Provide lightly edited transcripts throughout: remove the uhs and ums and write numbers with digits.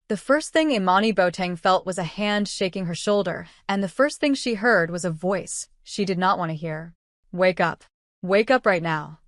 The first thing Imani Boateng felt was a hand shaking her shoulder, and the first thing she heard was a voice she did not want to hear. Wake up. Wake up right now.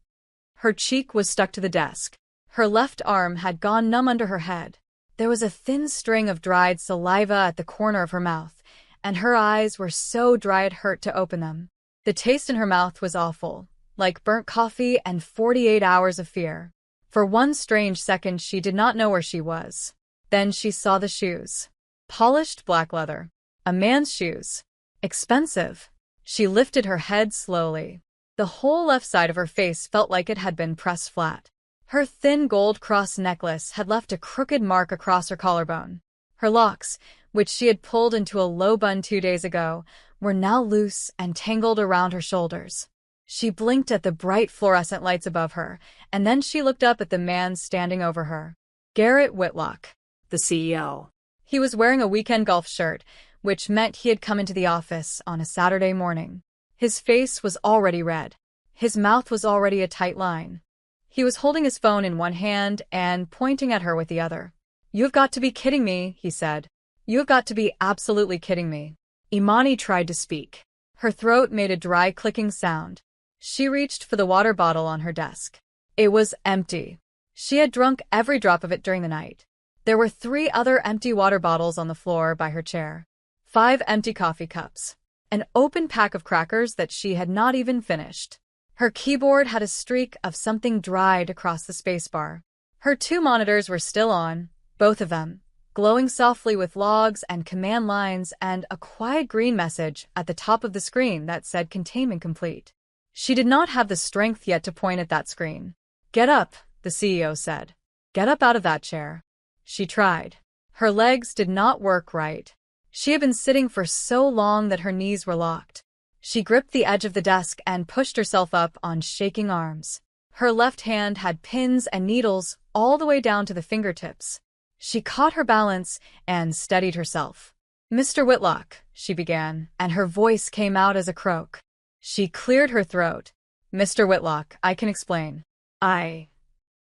Her cheek was stuck to the desk. Her left arm had gone numb under her head. There was a thin string of dried saliva at the corner of her mouth, and her eyes were so dry it hurt to open them. The taste in her mouth was awful, like burnt coffee and 48 hours of fear. For one strange second she did not know where she was. Then she saw the shoes. Polished black leather. A man's shoes. Expensive. She lifted her head slowly. The whole left side of her face felt like it had been pressed flat. Her thin gold cross necklace had left a crooked mark across her collarbone. Her locks, which she had pulled into a low bun 2 days ago, were now loose and tangled around her shoulders. She blinked at the bright fluorescent lights above her, and then she looked up at the man standing over her. Garrett Whitlock, the CEO. He was wearing a weekend golf shirt, which meant he had come into the office on a Saturday morning. His face was already red. His mouth was already a tight line. He was holding his phone in one hand and pointing at her with the other. "You've got to be kidding me," he said. "You've got to be absolutely kidding me." Imani tried to speak. Her throat made a dry clicking sound. She reached for the water bottle on her desk. It was empty. She had drunk every drop of it during the night. There were 3 other empty water bottles on the floor by her chair. 5 empty coffee cups. An open pack of crackers that she had not even finished. Her keyboard had a streak of something dried across the spacebar. Her 2 monitors were still on, both of them, glowing softly with logs and command lines and a quiet green message at the top of the screen that said containment complete. She did not have the strength yet to point at that screen. "Get up," the CEO said. "Get up out of that chair." She tried. Her legs did not work right. She had been sitting for so long that her knees were locked. She gripped the edge of the desk and pushed herself up on shaking arms. Her left hand had pins and needles all the way down to the fingertips. She caught her balance and steadied herself. "Mr. Whitlock," she began, and her voice came out as a croak. She cleared her throat. "Mr. Whitlock, I can explain."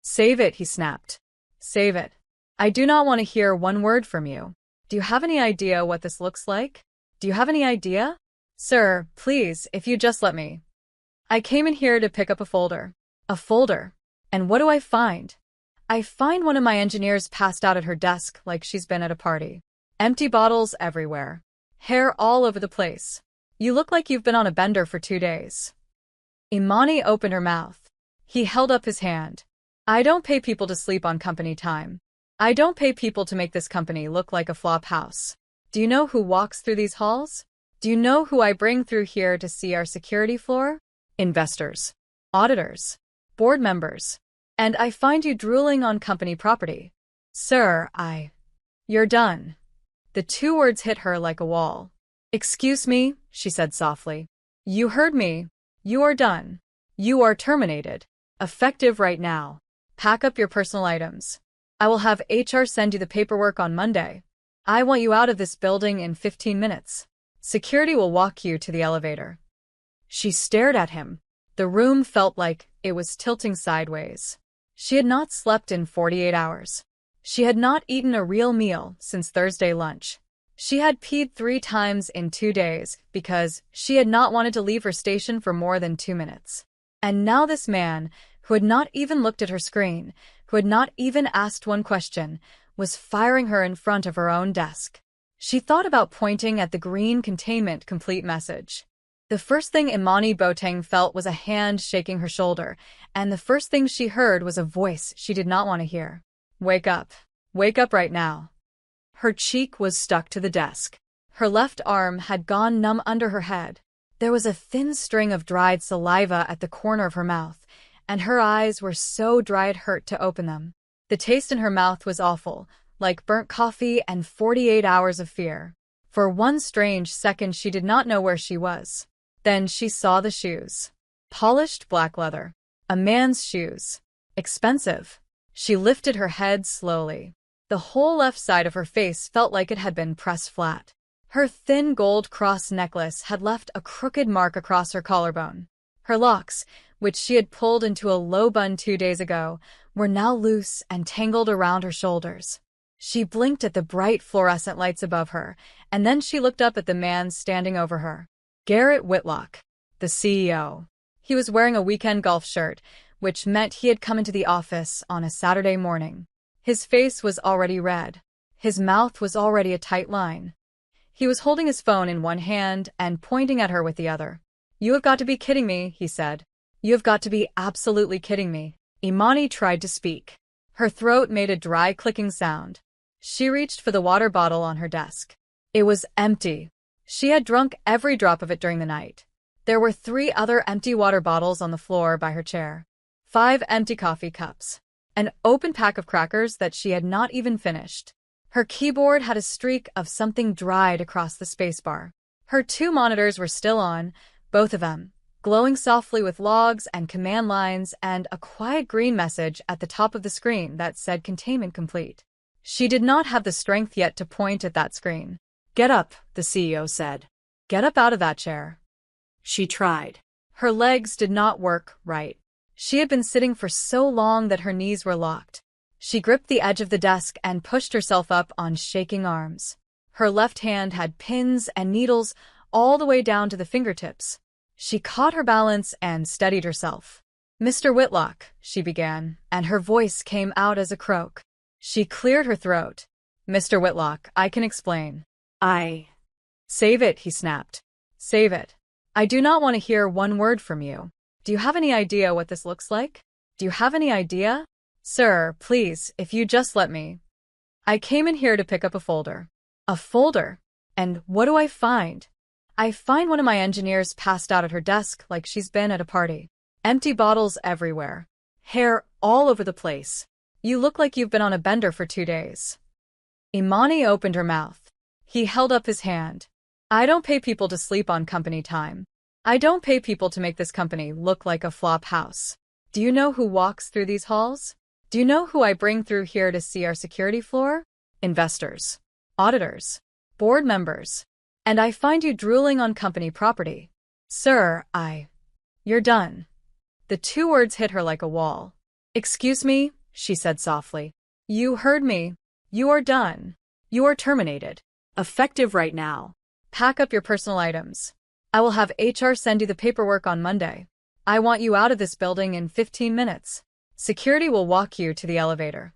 Save it," he snapped. "Save it. I do not want to hear one word from you. Do you have any idea what this looks like? Do you have any idea? Sir, please, if you just let me. I came in here to pick up a folder. A folder. And what do I find? I find one of my engineers passed out at her desk like she's been at a party. Empty bottles everywhere. Hair all over the place. You look like you've been on a bender for 2 days." Imani opened her mouth. He held up his hand. "I don't pay people to sleep on company time. I don't pay people to make this company look like a flop house. Do you know who walks through these halls? Do you know who I bring through here to see our security floor? Investors. Auditors. Board members. And I find you drooling on company property. Sir, You're done." The 2 words hit her like a wall. "Excuse me," she said softly. "You heard me. You are done. You are terminated. Effective right now. Pack up your personal items. I will have HR send you the paperwork on Monday. I want you out of this building in 15 minutes. Security will walk you to the elevator." She stared at him. The room felt like it was tilting sideways. She had not slept in 48 hours. She had not eaten a real meal since Thursday lunch. She had peed 3 times in 2 days because she had not wanted to leave her station for more than 2 minutes. And now this man, who had not even looked at her screen, who had not even asked one question, was firing her in front of her own desk. She thought about pointing at the green containment complete message. The first thing Imani Boateng felt was a hand shaking her shoulder, and the first thing she heard was a voice she did not want to hear. "Wake up. Wake up right now." Her cheek was stuck to the desk. Her left arm had gone numb under her head. There was a thin string of dried saliva at the corner of her mouth, and her eyes were so dry it hurt to open them. The taste in her mouth was awful, like burnt coffee and 48 hours of fear. For one strange second she did not know where she was. Then she saw the shoes. Polished black leather. A man's shoes. Expensive. She lifted her head slowly. The whole left side of her face felt like it had been pressed flat. Her thin gold cross necklace had left a crooked mark across her collarbone. Her locks, which she had pulled into a low bun 2 days ago, were now loose and tangled around her shoulders. She blinked at the bright fluorescent lights above her, and then she looked up at the man standing over her. Garrett Whitlock, the CEO. He was wearing a weekend golf shirt, which meant he had come into the office on a Saturday morning. His face was already red. His mouth was already a tight line. He was holding his phone in one hand and pointing at her with the other. "You have got to be kidding me," he said. "You have got to be absolutely kidding me." Imani tried to speak. Her throat made a dry clicking sound. She reached for the water bottle on her desk. It was empty. She had drunk every drop of it during the night. There were 3 other empty water bottles on the floor by her chair. 5 empty coffee cups. An open pack of crackers that she had not even finished. Her keyboard had a streak of something dried across the spacebar. Her 2 monitors were still on, both of them, glowing softly with logs and command lines and a quiet green message at the top of the screen that said containment complete. She did not have the strength yet to point at that screen. "Get up," the CEO said. "Get up out of that chair." She tried. Her legs did not work right. She had been sitting for so long that her knees were locked. She gripped the edge of the desk and pushed herself up on shaking arms. Her left hand had pins and needles all the way down to the fingertips. She caught her balance and steadied herself. "Mr. Whitlock," she began, and her voice came out as a croak. She cleared her throat. "Mr. Whitlock, I can explain." Save it," he snapped. "Save it. I do not want to hear one word from you. Do you have any idea what this looks like? Do you have any idea? Sir, please, if you just let me. I came in here to pick up a folder." "A folder? And what do I find?" "I find one of my engineers passed out at her desk like she's been at a party. Empty bottles everywhere. Hair all over the place. You look like you've been on a bender for 2 days." Imani opened her mouth. He held up his hand. "I don't pay people to sleep on company time. I don't pay people to make this company look like a flop house. Do you know who walks through these halls? Do you know who I bring through here to see our security floor? Investors, auditors, board members. And I find you drooling on company property. Sir, You're done." The 2 words hit her like a wall. "Excuse me," she said softly. "You heard me. You are done. You are terminated. Effective right now. Pack up your personal items. I will have HR send you the paperwork on Monday. I want you out of this building in 15 minutes. Security will walk you to the elevator."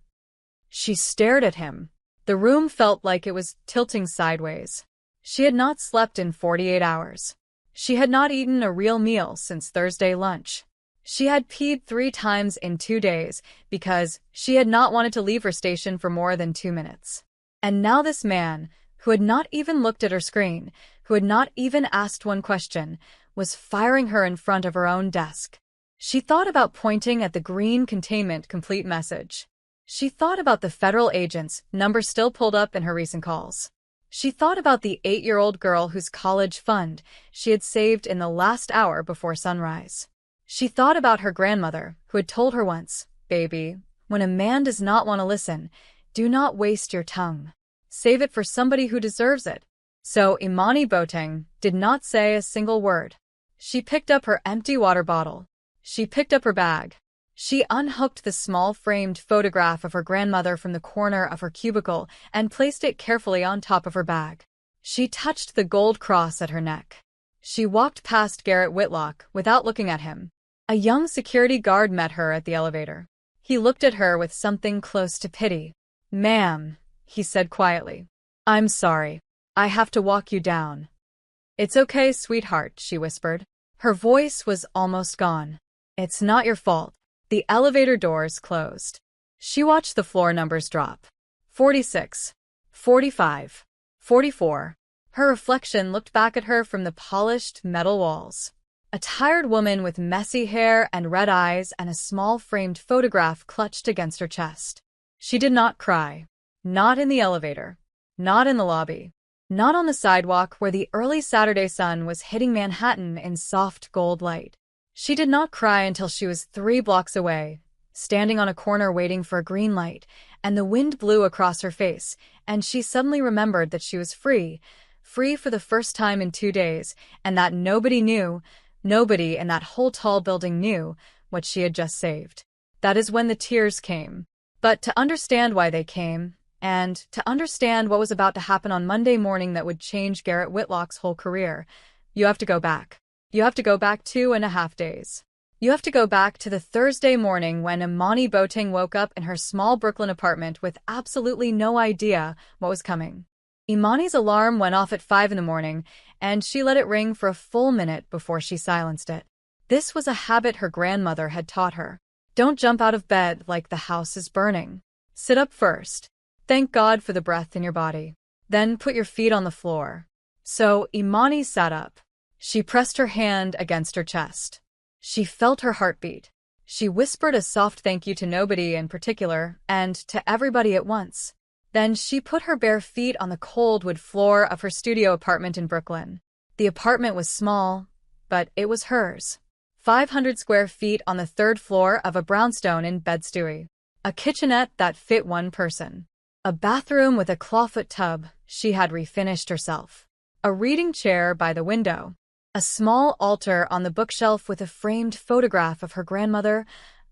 She stared at him. The room felt like it was tilting sideways. She had not slept in 48 hours. She had not eaten a real meal since Thursday lunch. She had peed 3 times in 2 days because she had not wanted to leave her station for more than 2 minutes. And now this man, who had not even looked at her screen, who had not even asked one question, was firing her in front of her own desk. She thought about pointing at the green containment complete message. She thought about the federal agent's number still pulled up in her recent calls. She thought about the 8-year-old girl whose college fund she had saved in the last hour before sunrise. She thought about her grandmother, who had told her once, "Baby, when a man does not want to listen, do not waste your tongue. Save it for somebody who deserves it." So Imani Boateng did not say a single word. She picked up her empty water bottle. She picked up her bag. She unhooked the small framed photograph of her grandmother from the corner of her cubicle and placed it carefully on top of her bag. She touched the gold cross at her neck. She walked past Garrett Whitlock without looking at him. A young security guard met her at the elevator. He looked at her with something close to pity. "Ma'am," he said quietly. "I'm sorry. I have to walk you down." "It's okay, sweetheart," she whispered. Her voice was almost gone. "It's not your fault." The elevator doors closed. She watched the floor numbers drop. 46, 45, 44. Her reflection looked back at her from the polished metal walls. A tired woman with messy hair and red eyes and a small framed photograph clutched against her chest. She did not cry. Not in the elevator. Not in the lobby. Not on the sidewalk where the early Saturday sun was hitting Manhattan in soft gold light. She did not cry until she was 3 blocks away, standing on a corner waiting for a green light, and the wind blew across her face, and she suddenly remembered that she was free for the first time in 2 days, and that nobody in that whole tall building knew what she had just saved. That is when the tears came. But to understand why they came, and to understand what was about to happen on Monday morning that would change Garrett Whitlock's whole career, you have to go back. You have to go back 2.5 days. You have to go back to the Thursday morning when Imani Boateng woke up in her small Brooklyn apartment with absolutely no idea what was coming. Imani's alarm went off at 5 in the morning, and she let it ring for a full minute before she silenced it. This was a habit her grandmother had taught her. Don't jump out of bed like the house is burning. Sit up first. Thank God for the breath in your body. Then put your feet on the floor. So Imani sat up. She pressed her hand against her chest. She felt her heartbeat. She whispered a soft thank you to nobody in particular, and to everybody at once. Then she put her bare feet on the cold wood floor of her studio apartment in Brooklyn. The apartment was small, but it was hers. 500 square feet on the third floor of a brownstone in Bed-Stuy. A kitchenette that fit one person. A bathroom with a clawfoot tub she had refinished herself. A reading chair by the window. A small altar on the bookshelf with a framed photograph of her grandmother,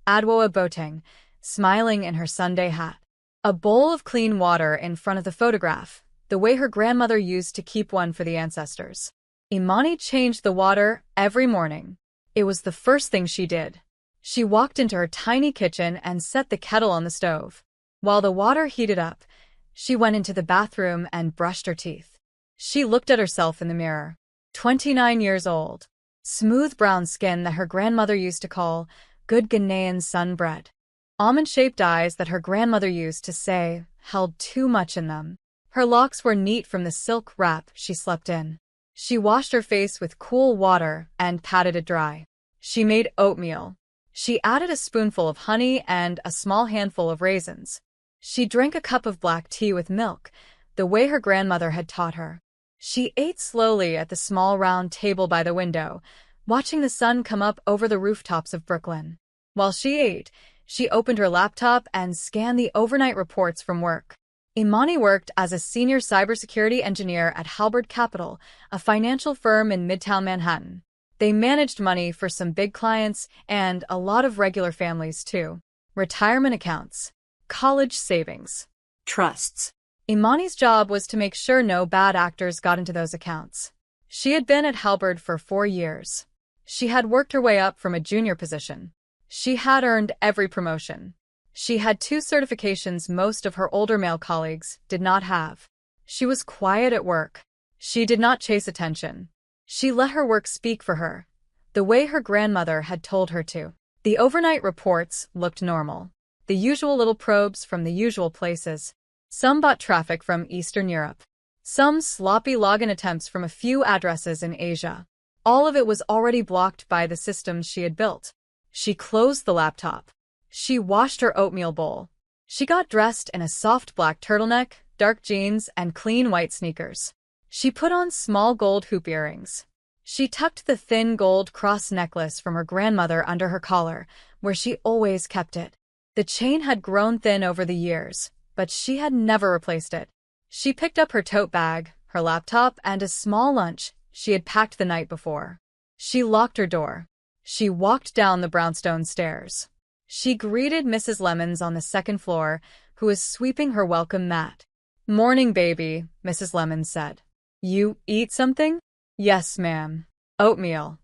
Adwoa Boateng, smiling in her Sunday hat. A bowl of clean water in front of the photograph, the way her grandmother used to keep one for the ancestors. Imani changed the water every morning. It was the first thing she did. She walked into her tiny kitchen and set the kettle on the stove. While the water heated up, she went into the bathroom and brushed her teeth. She looked at herself in the mirror. 29 years old. Smooth brown skin that her grandmother used to call good Ghanaian sun-bred. Almond-shaped eyes that her grandmother used to say held too much in them. Her locks were neat from the silk wrap she slept in. She washed her face with cool water and patted it dry. She made oatmeal. She added a spoonful of honey and a small handful of raisins. She drank a cup of black tea with milk, the way her grandmother had taught her. She ate slowly at the small round table by the window, watching the sun come up over the rooftops of Brooklyn. While she ate, she opened her laptop and scanned the overnight reports from work. Imani worked as a senior cybersecurity engineer at Halberd Capital, a financial firm in Midtown Manhattan. They managed money for some big clients and a lot of regular families too. Retirement accounts, college savings, trusts. Imani's job was to make sure no bad actors got into those accounts. She had been at Halberd for 4 years. She had worked her way up from a junior position. She had earned every promotion. She had 2 certifications most of her older male colleagues did not have. She was quiet at work. She did not chase attention. She let her work speak for her, the way her grandmother had told her to. The overnight reports looked normal. The usual little probes from the usual places. Some bought traffic from Eastern Europe. Some sloppy login attempts from a few addresses in Asia. All of it was already blocked by the systems she had built. She closed the laptop. She washed her oatmeal bowl. She got dressed in a soft black turtleneck, dark jeans, and clean white sneakers. She put on small gold hoop earrings. She tucked the thin gold cross necklace from her grandmother under her collar, where she always kept it. The chain had grown thin over the years, but she had never replaced it. She picked up her tote bag, her laptop, and a small lunch she had packed the night before. She locked her door. She walked down the brownstone stairs. She greeted Mrs. Lemons on the second floor, who was sweeping her welcome mat. "Morning, baby," Mrs. Lemons said. "You eat something?" "Yes, ma'am. Oatmeal."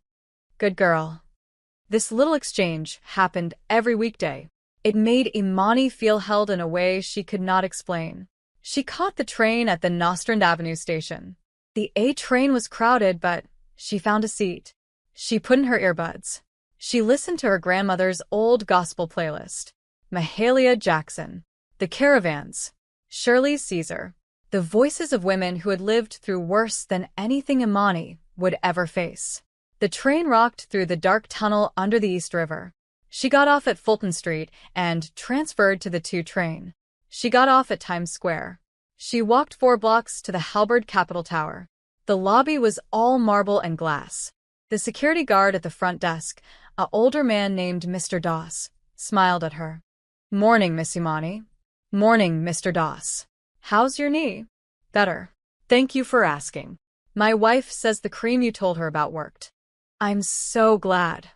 "Good girl." This little exchange happened every weekday. It made Imani feel held in a way she could not explain. She caught the train at the Nostrand Avenue station. The A train was crowded, but she found a seat. She put in her earbuds. She listened to her grandmother's old gospel playlist. Mahalia Jackson, The Caravans, Shirley Caesar, the voices of women who had lived through worse than anything Imani would ever face. The train rocked through the dark tunnel under the East River. She got off at Fulton Street and transferred to the 2 train. She got off at Times Square. She walked 4 blocks to the Halberd Capitol Tower. The lobby was all marble and glass. The security guard at the front desk, an older man named Mr. Doss, smiled at her. "Morning, Miss Imani." "Morning, Mr. Doss. How's your knee?" "Better. Thank you for asking. My wife says the cream you told her about worked." "I'm so glad."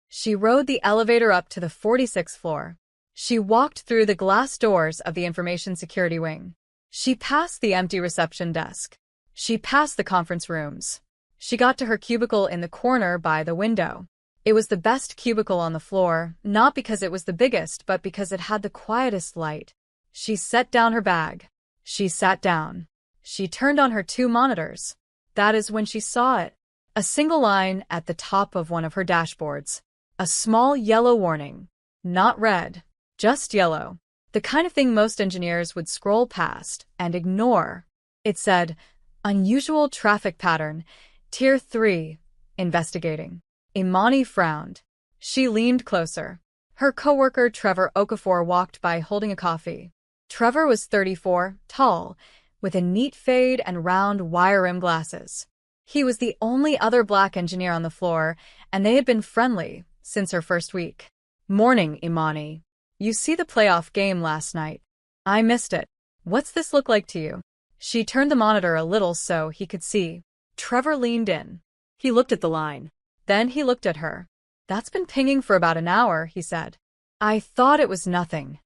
She rode the elevator up to the 46th floor. She walked through the glass doors of the information security wing. She passed the empty reception desk. She passed the conference rooms. She got to her cubicle in the corner by the window. It was the best cubicle on the floor, not because it was the biggest, but because it had the quietest light. She set down her bag. She sat down. She turned on her 2 monitors. That is when she saw it. A single line at the top of one of her dashboards. A small yellow warning. Not red, just yellow. The kind of thing most engineers would scroll past and ignore. It said, "Unusual traffic pattern, Tier 3, investigating." Imani frowned. She leaned closer. Her coworker Trevor Okafor walked by holding a coffee. Trevor was 34, tall, with a neat fade and round wire-rimmed glasses. He was the only other black engineer on the floor, and they had been friendly since her first week. "Morning, Imani. You see the playoff game last night? I missed it. What's this look like to you?" She turned the monitor a little so he could see. Trevor leaned in. He looked at the line. Then he looked at her. "That's been pinging for about an hour," he said. "I thought it was nothing."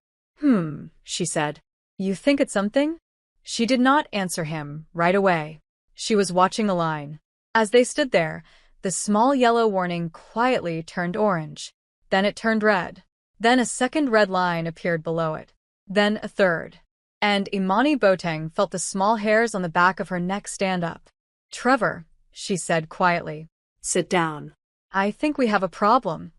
She said. "You think it's something?" She did not answer him right away. She was watching the line. As they stood there, the small yellow warning quietly turned orange. Then it turned red. Then a second red line appeared below it. Then a third. And Imani Boateng felt the small hairs on the back of her neck stand up. "Trevor," she said quietly. "Sit down. I think we have a problem."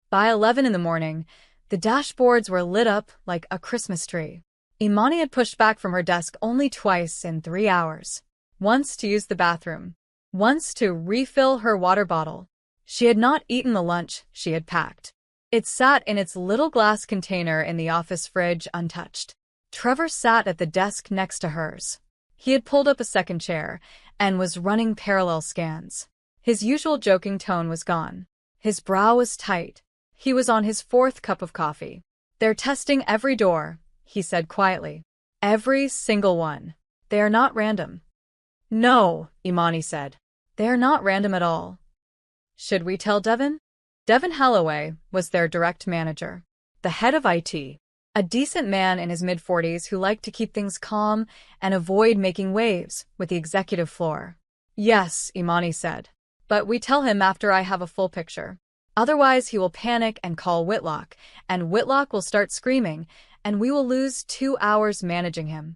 By 11 in the morning, the dashboards were lit up like a Christmas tree. Imani had pushed back from her desk only twice in 3 hours. Once to use the bathroom. Once to refill her water bottle. She had not eaten the lunch she had packed. It sat in its little glass container in the office fridge untouched. Trevor sat at the desk next to hers. He had pulled up a second chair and was running parallel scans. His usual joking tone was gone. His brow was tight. He was on his 4th cup of coffee. "They're testing every door," he said quietly. "Every single one. They are not random." "No," Imani said. "They are not random at all." "Should we tell Devin?" Devin Holloway was their direct manager. The head of IT. A decent man in his mid-40s who liked to keep things calm and avoid making waves with the executive floor. "Yes," Imani said. "But we tell him after I have a full picture. Otherwise he will panic and call Whitlock, and Whitlock will start screaming, and we will lose 2 hours managing him."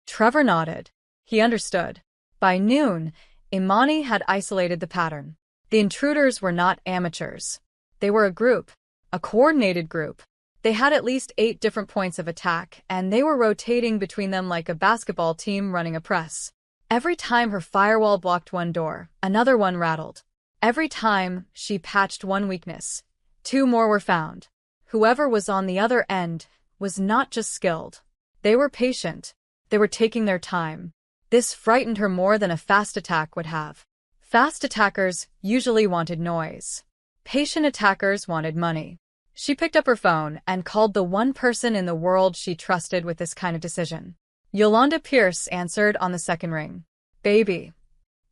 Trevor nodded. He understood. By noon, Imani had isolated the pattern. The intruders were not amateurs. They were a group, a coordinated group. They had at least 8 different points of attack, and they were rotating between them like a basketball team running a press. Every time her firewall blocked one door, another one rattled. Every time she patched one weakness, 2 more were found. Whoever was on the other end was not just skilled. They were patient. They were taking their time. This frightened her more than a fast attack would have. Fast attackers usually wanted noise. Patient attackers wanted money. She picked up her phone and called the one person in the world she trusted with this kind of decision. Yolanda Pierce answered on the second ring. "Baby.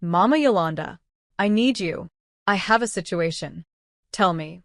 Mama Yolanda. I need you. I have a situation. Tell me."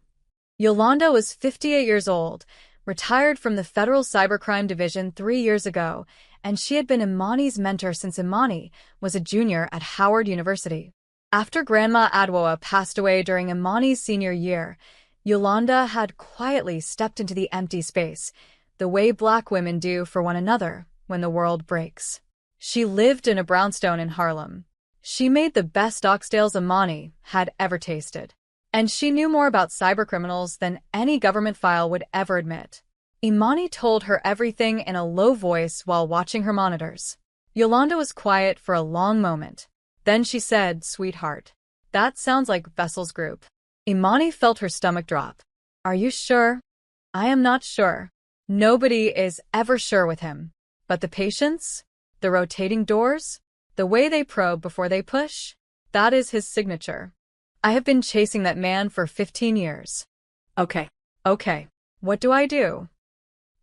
Yolanda was 58 years old, retired from the Federal Cybercrime Division 3 years ago, and she had been Imani's mentor since Imani was a junior at Howard University. After Grandma Adwoa passed away during Imani's senior year, Yolanda had quietly stepped into the empty space, the way Black women do for one another when the world breaks. She lived in a brownstone in Harlem. She made the best oxtails Imani had ever tasted. And she knew more about cybercriminals than any government file would ever admit. Imani told her everything in a low voice while watching her monitors. Yolanda was quiet for a long moment. Then she said, "Sweetheart, that sounds like Vessel's group." Imani felt her stomach drop. "Are you sure?" "I am not sure. Nobody is ever sure with him. But the patience? The rotating doors? The way they probe before they push? That is his signature. I have been chasing that man for 15 years. Okay. What do I do?"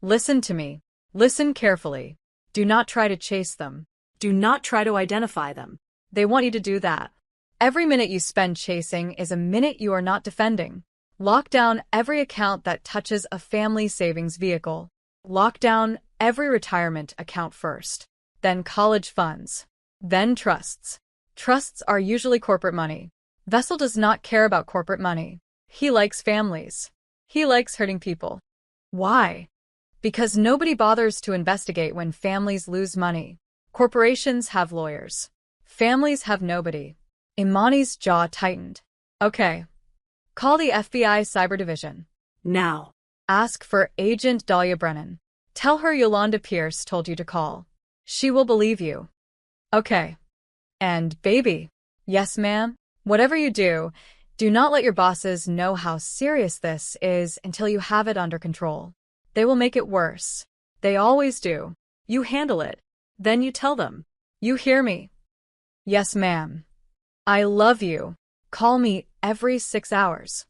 "Listen to me. Listen carefully. Do not try to chase them. Do not try to identify them. They want you to do that. Every minute you spend chasing is a minute you are not defending. Lock down every account that touches a family savings vehicle. Lock down every retirement account first. Then college funds. Then trusts. Trusts are usually corporate money. Vessel does not care about corporate money. He likes families. He likes hurting people. Why? Because nobody bothers to investigate when families lose money. Corporations have lawyers. Families have nobody. Imani's jaw tightened. Okay. Call the FBI Cyber Division. Now. Ask for Agent Dahlia Brennan. Tell her Yolanda Pierce told you to call. She will believe you. Okay. And, baby. Yes, ma'am? Whatever you do, do not let your bosses know how serious this is until you have it under control. They will make it worse. They always do. You handle it. Then you tell them. You hear me? Yes, ma'am. I love you. Call me every 6 hours.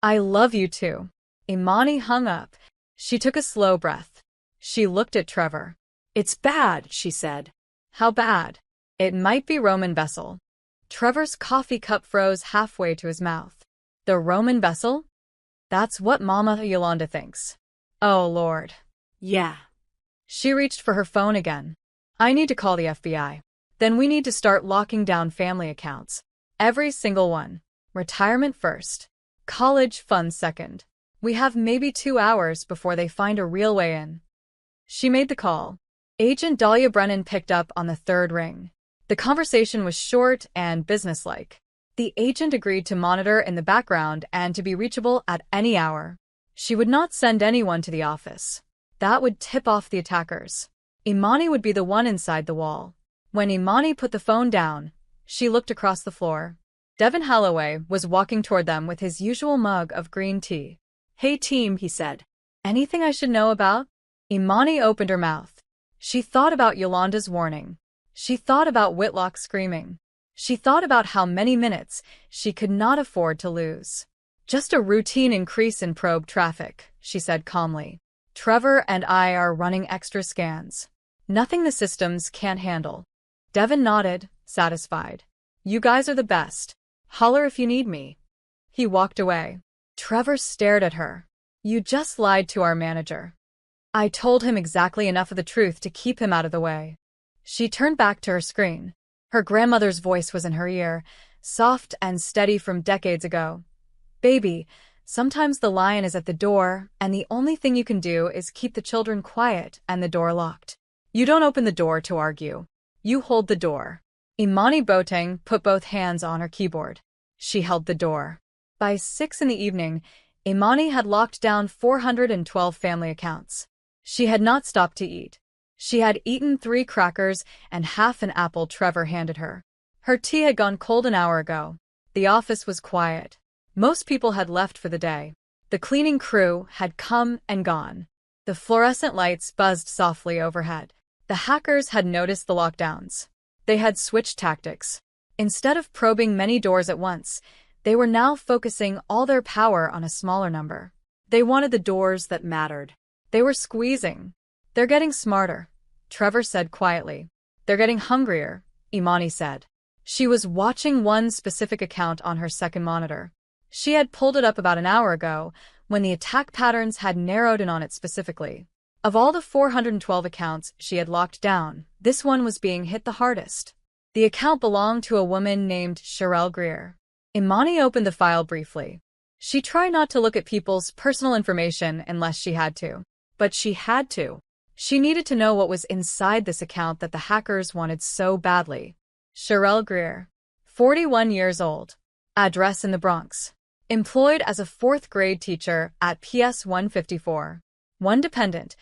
I love you too. Imani hung up. She took a slow breath. She looked at Trevor. It's bad, she said. How bad? It might be Roman vessel. Trevor's coffee cup froze halfway to his mouth. The Roman vessel? That's what Mama Yolanda thinks. Oh, Lord. Yeah. She reached for her phone again. I need to call the FBI. Then we need to start locking down family accounts. Every single one. Retirement first. College funds second. We have maybe 2 hours before they find a real way in. She made the call. Agent Dahlia Brennan picked up on the third ring. The conversation was short and businesslike. The agent agreed to monitor in the background and to be reachable at any hour. She would not send anyone to the office. That would tip off the attackers. Imani would be the one inside the wall. When Imani put the phone down, she looked across the floor. Devin Holloway was walking toward them with his usual mug of green tea. Hey team, he said. Anything I should know about? Imani opened her mouth. She thought about Yolanda's warning. She thought about Whitlock screaming. She thought about how many minutes she could not afford to lose. Just a routine increase in probe traffic, she said calmly. Trevor and I are running extra scans. Nothing the systems can't handle. Devin nodded, satisfied. You guys are the best. Holler if you need me. He walked away. Trevor stared at her. You just lied to our manager. I told him exactly enough of the truth to keep him out of the way. She turned back to her screen. Her grandmother's voice was in her ear, soft and steady from decades ago. Baby, sometimes the lion is at the door, and the only thing you can do is keep the children quiet and the door locked. You don't open the door to argue. You hold the door. Imani Boateng put both hands on her keyboard. She held the door. By 6 in the evening, Imani had locked down 412 family accounts. She had not stopped to eat. She had eaten 3 crackers and half an apple Trevor handed her. Her tea had gone cold an hour ago. The office was quiet. Most people had left for the day. The cleaning crew had come and gone. The fluorescent lights buzzed softly overhead. The hackers had noticed the lockdowns. They had switched tactics. Instead of probing many doors at once, they were now focusing all their power on a smaller number. They wanted the doors that mattered. They were squeezing. They're getting smarter, Trevor said quietly. They're getting hungrier, Imani said. She was watching one specific account on her second monitor. She had pulled it up about an hour ago, when the attack patterns had narrowed in on it specifically. Of all the 412 accounts she had locked down, this one was being hit the hardest. The account belonged to a woman named Sherelle Greer. Imani opened the file briefly. She tried not to look at people's personal information unless she had to. But she had to. She needed to know what was inside this account that the hackers wanted so badly. Sherelle Greer, 41 years old. Address in the Bronx. Employed as a 4th-grade teacher at PS 154. One dependent,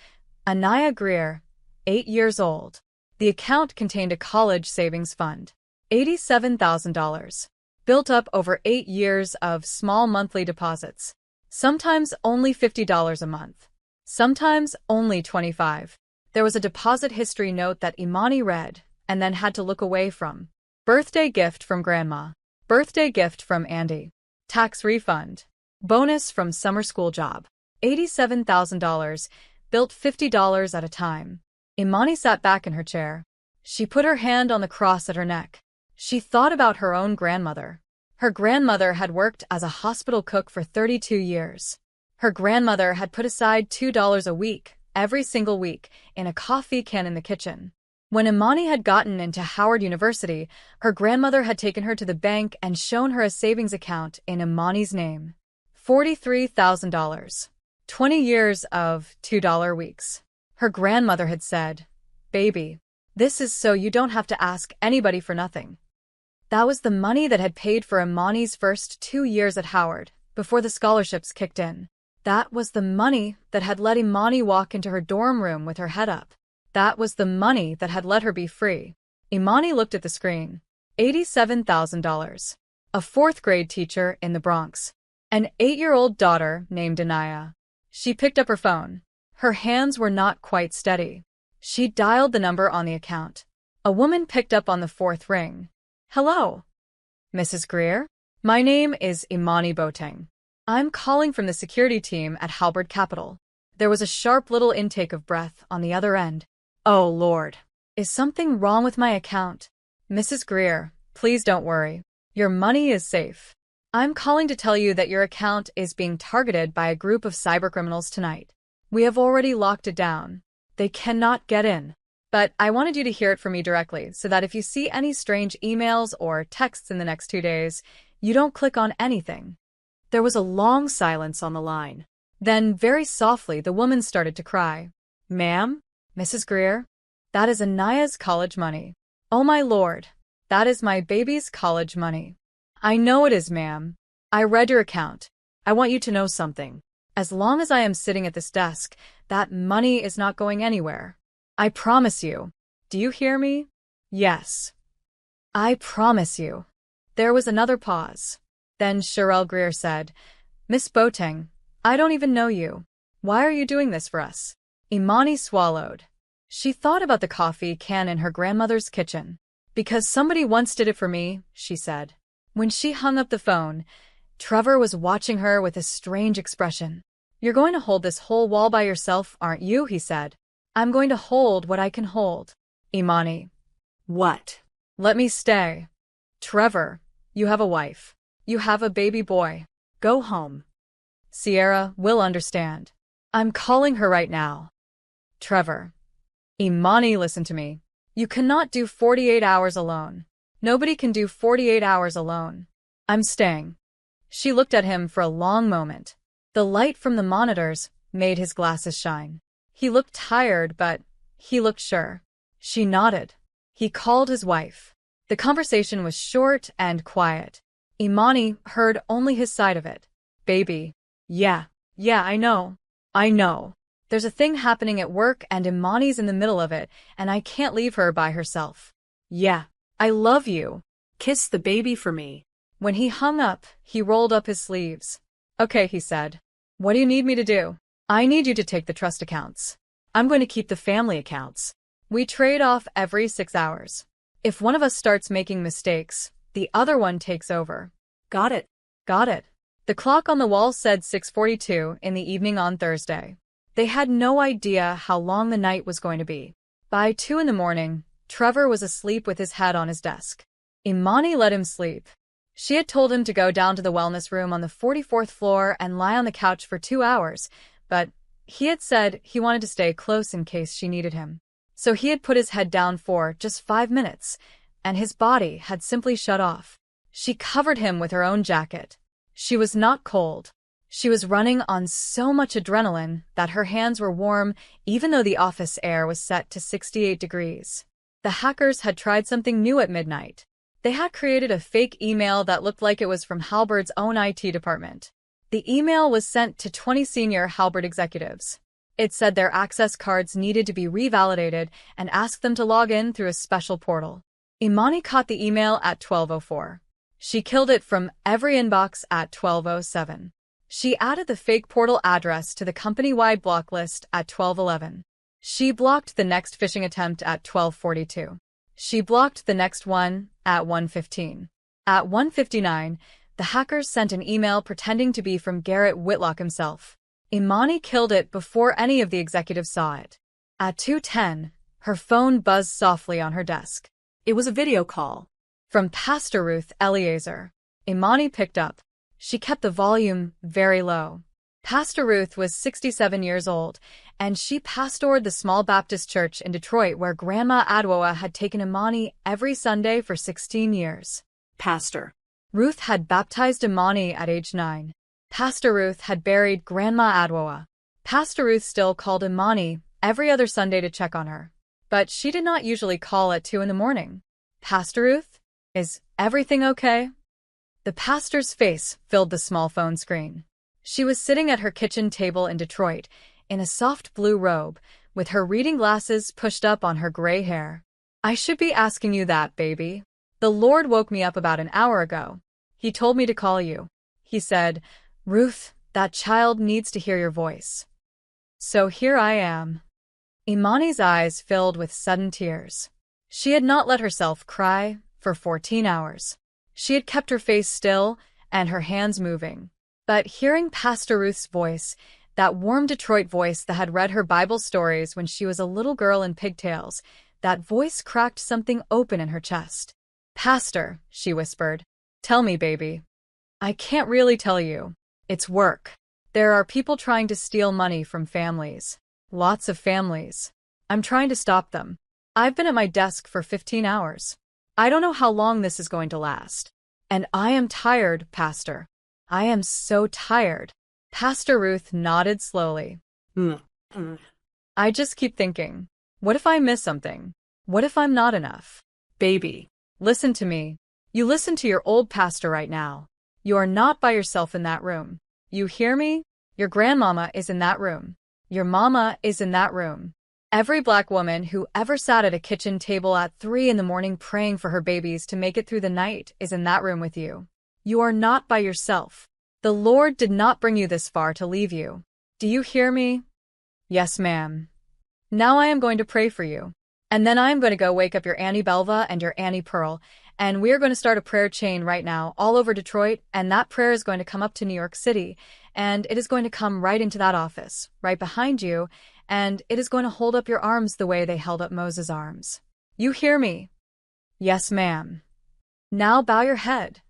Anaya Greer, 8 years old. The account contained a college savings fund. $87,000. Built up over 8 years of small monthly deposits. Sometimes only $50 a month. Sometimes only $25. There was a deposit history note that Imani read, and then had to look away from. Birthday gift from Grandma. Birthday gift from Andy. Tax refund. Bonus from summer school job. $87,000, built $50 at a time. Imani sat back in her chair. She put her hand on the cross at her neck. She thought about her own grandmother. Her grandmother had worked as a hospital cook for 32 years. Her grandmother had put aside $2 a week, every single week, in a coffee can in the kitchen. When Imani had gotten into Howard University, her grandmother had taken her to the bank and shown her a savings account in Imani's name. $43,000. 20 years of $2 weeks. Her grandmother had said, "Baby, this is so you don't have to ask anybody for nothing." That was the money that had paid for Imani's first 2 years at Howard, before the scholarships kicked in. That was the money that had let Imani walk into her dorm room with her head up. That was the money that had let her be free. Imani looked at the screen. $87,000. A fourth-grade teacher in the Bronx. An 8-year-old daughter named Anaya. She picked up her phone. Her hands were not quite steady. She dialed the number on the account. A woman picked up on the fourth ring. "Hello, Mrs. Greer? My name is Imani Boateng. I'm calling from the security team at Halberd Capital." There was a sharp little intake of breath on the other end. "Oh, Lord. Is something wrong with my account?" "Mrs. Greer, please don't worry. Your money is safe. I'm calling to tell you that your account is being targeted by a group of cybercriminals tonight. We have already locked it down. They cannot get in. But I wanted you to hear it from me directly so that if you see any strange emails or texts in the next 2 days, you don't click on anything." There was a long silence on the line. Then, very softly, the woman started to cry. "Ma'am? Mrs. Greer? That is Anaya's college money. Oh my Lord, that is my baby's college money." "I know it is, ma'am. I read your account. I want you to know something. As long as I am sitting at this desk, that money is not going anywhere. I promise you. Do you hear me? Yes. I promise you." There was another pause. Then Sherelle Greer said, "Miss Boateng, I don't even know you. Why are you doing this for us?" Imani swallowed. She thought about the coffee can in her grandmother's kitchen. "Because somebody once did it for me," she said. When she hung up the phone, Trevor was watching her with a strange expression. "You're going to hold this whole wall by yourself, aren't you?" he said. "I'm going to hold what I can hold." "Imani." What? "Let me stay." "Trevor, you have a wife. You have a baby boy. Go home. Sierra will understand. I'm calling her right now." "Trevor." "Imani, listen to me. You cannot do 48 hours alone. Nobody can do 48 hours alone. I'm staying." She looked at him for a long moment. The light from the monitors made his glasses shine. He looked tired, but he looked sure. She nodded. He called his wife. The conversation was short and quiet. Imani heard only his side of it. "Baby. Yeah, I know. I know. There's a thing happening at work and Imani's in the middle of it, and I can't leave her by herself. Yeah. I love you. Kiss the baby for me." When he hung up, he rolled up his sleeves. "Okay," he said. "What do you need me to do?" "I need you to take the trust accounts. I'm going to keep the family accounts. We trade off every 6 hours. If one of us starts making mistakes, the other one takes over." Got it. Got it. The clock on the wall said 6:42 in the evening on Thursday. They had no idea how long the night was going to be. By 2 in the morning, Trevor was asleep with his head on his desk. Imani let him sleep. She had told him to go down to the wellness room on the 44th floor and lie on the couch for 2 hours, but he had said he wanted to stay close in case she needed him. So he had put his head down for just 5 minutes, and his body had simply shut off. She covered him with her own jacket. She was not cold. She was running on so much adrenaline that her hands were warm even though the office air was set to 68 degrees. The hackers had tried something new at midnight. They had created a fake email that looked like it was from Halberd's own IT department. The email was sent to 20 senior Halberd executives. It said their access cards needed to be revalidated and asked them to log in through a special portal. Imani caught the email at 12:04. She killed it from every inbox at 12:07. She added the fake portal address to the company-wide block list at 12:11. She blocked the next phishing attempt at 12:42. She blocked the next one at 1:15. At 1:59, the hackers sent an email pretending to be from Garrett Whitlock himself. Imani killed it before any of the executives saw it. At 2:10, her phone buzzed softly on her desk. It was a video call. From Pastor Ruth Eliezer. Imani picked up. She kept the volume very low. Pastor Ruth was 67 years old, and she pastored the small Baptist church in Detroit where Grandma Adwoa had taken Imani every Sunday for 16 years. Pastor. Ruth had baptized Imani at age 9. Pastor Ruth had buried Grandma Adwoa. Pastor Ruth still called Imani every other Sunday to check on her. But she did not usually call at 2 in the morning. Pastor Ruth? Is everything okay? The pastor's face filled the small phone screen. She was sitting at her kitchen table in Detroit, in a soft blue robe, with her reading glasses pushed up on her gray hair. I should be asking you that, baby. The Lord woke me up about an hour ago. He told me to call you. He said, Ruth, that child needs to hear your voice. So here I am. Imani's eyes filled with sudden tears. She had not let herself cry for 14 hours. She had kept her face still and her hands moving. But hearing Pastor Ruth's voice, that warm Detroit voice that had read her Bible stories when she was a little girl in pigtails, that voice cracked something open in her chest. Pastor, she whispered, tell me, baby. I can't really tell you. It's work. There are people trying to steal money from families. Lots of families. I'm trying to stop them. I've been at my desk for 15 hours. I don't know how long this is going to last. And I am tired, Pastor. I am so tired. Pastor Ruth nodded slowly. I just keep thinking, what if I miss something? What if I'm not enough? Baby, listen to me. You listen to your old pastor right now. You are not by yourself in that room. You hear me? Your grandmama is in that room. Your mama is in that room. Every black woman who ever sat at a kitchen table at 3 in the morning praying for her babies to make it through the night is in that room with you. You are not by yourself. The Lord did not bring you this far to leave you. Do you hear me? Yes, ma'am. Now I am going to pray for you. And then I am going to go wake up your Annie Belva and your Annie Pearl, and we are going to start a prayer chain right now all over Detroit, and that prayer is going to come up to New York City, and it is going to come right into that office, right behind you, and it is going to hold up your arms the way they held up Moses' arms. You hear me? Yes, ma'am. Now bow your head.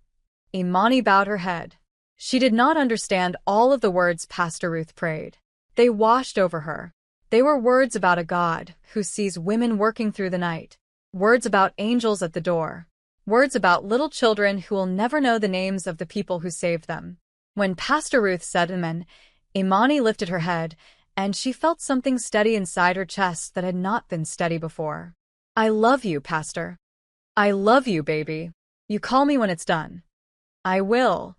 Imani bowed her head. She did not understand all of the words Pastor Ruth prayed. They washed over her. They were words about a God who sees women working through the night. Words about angels at the door. Words about little children who will never know the names of the people who saved them. When Pastor Ruth said amen, Imani lifted her head, and she felt something steady inside her chest that had not been steady before. I love you, Pastor. I love you, baby. You call me when it's done. I will.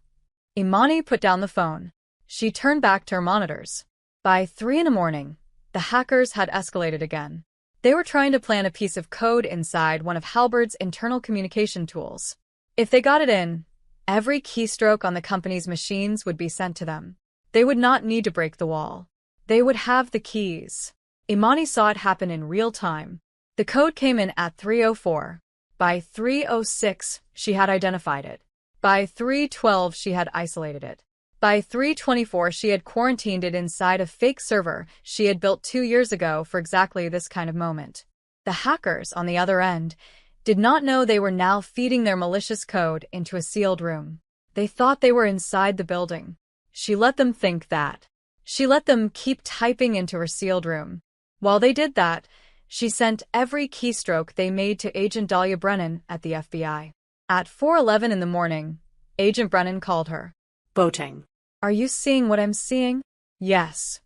Imani put down the phone. She turned back to her monitors. By 3 in the morning, the hackers had escalated again. They were trying to plant a piece of code inside one of Halberd's internal communication tools. If they got it in, every keystroke on the company's machines would be sent to them. They would not need to break the wall. They would have the keys. Imani saw it happen in real time. The code came in at 3:04. By 3:06, she had identified it. By 3:12, she had isolated it. By 3:24, she had quarantined it inside a fake server she had built 2 years ago for exactly this kind of moment. The hackers, on the other end, did not know they were now feeding their malicious code into a sealed room. They thought they were inside the building. She let them think that. She let them keep typing into her sealed room. While they did that, she sent every keystroke they made to Agent Dahlia Brennan at the FBI. At 4:11 in the morning, Agent Brennan called her. Boateng. Are you seeing what I'm seeing? Yes.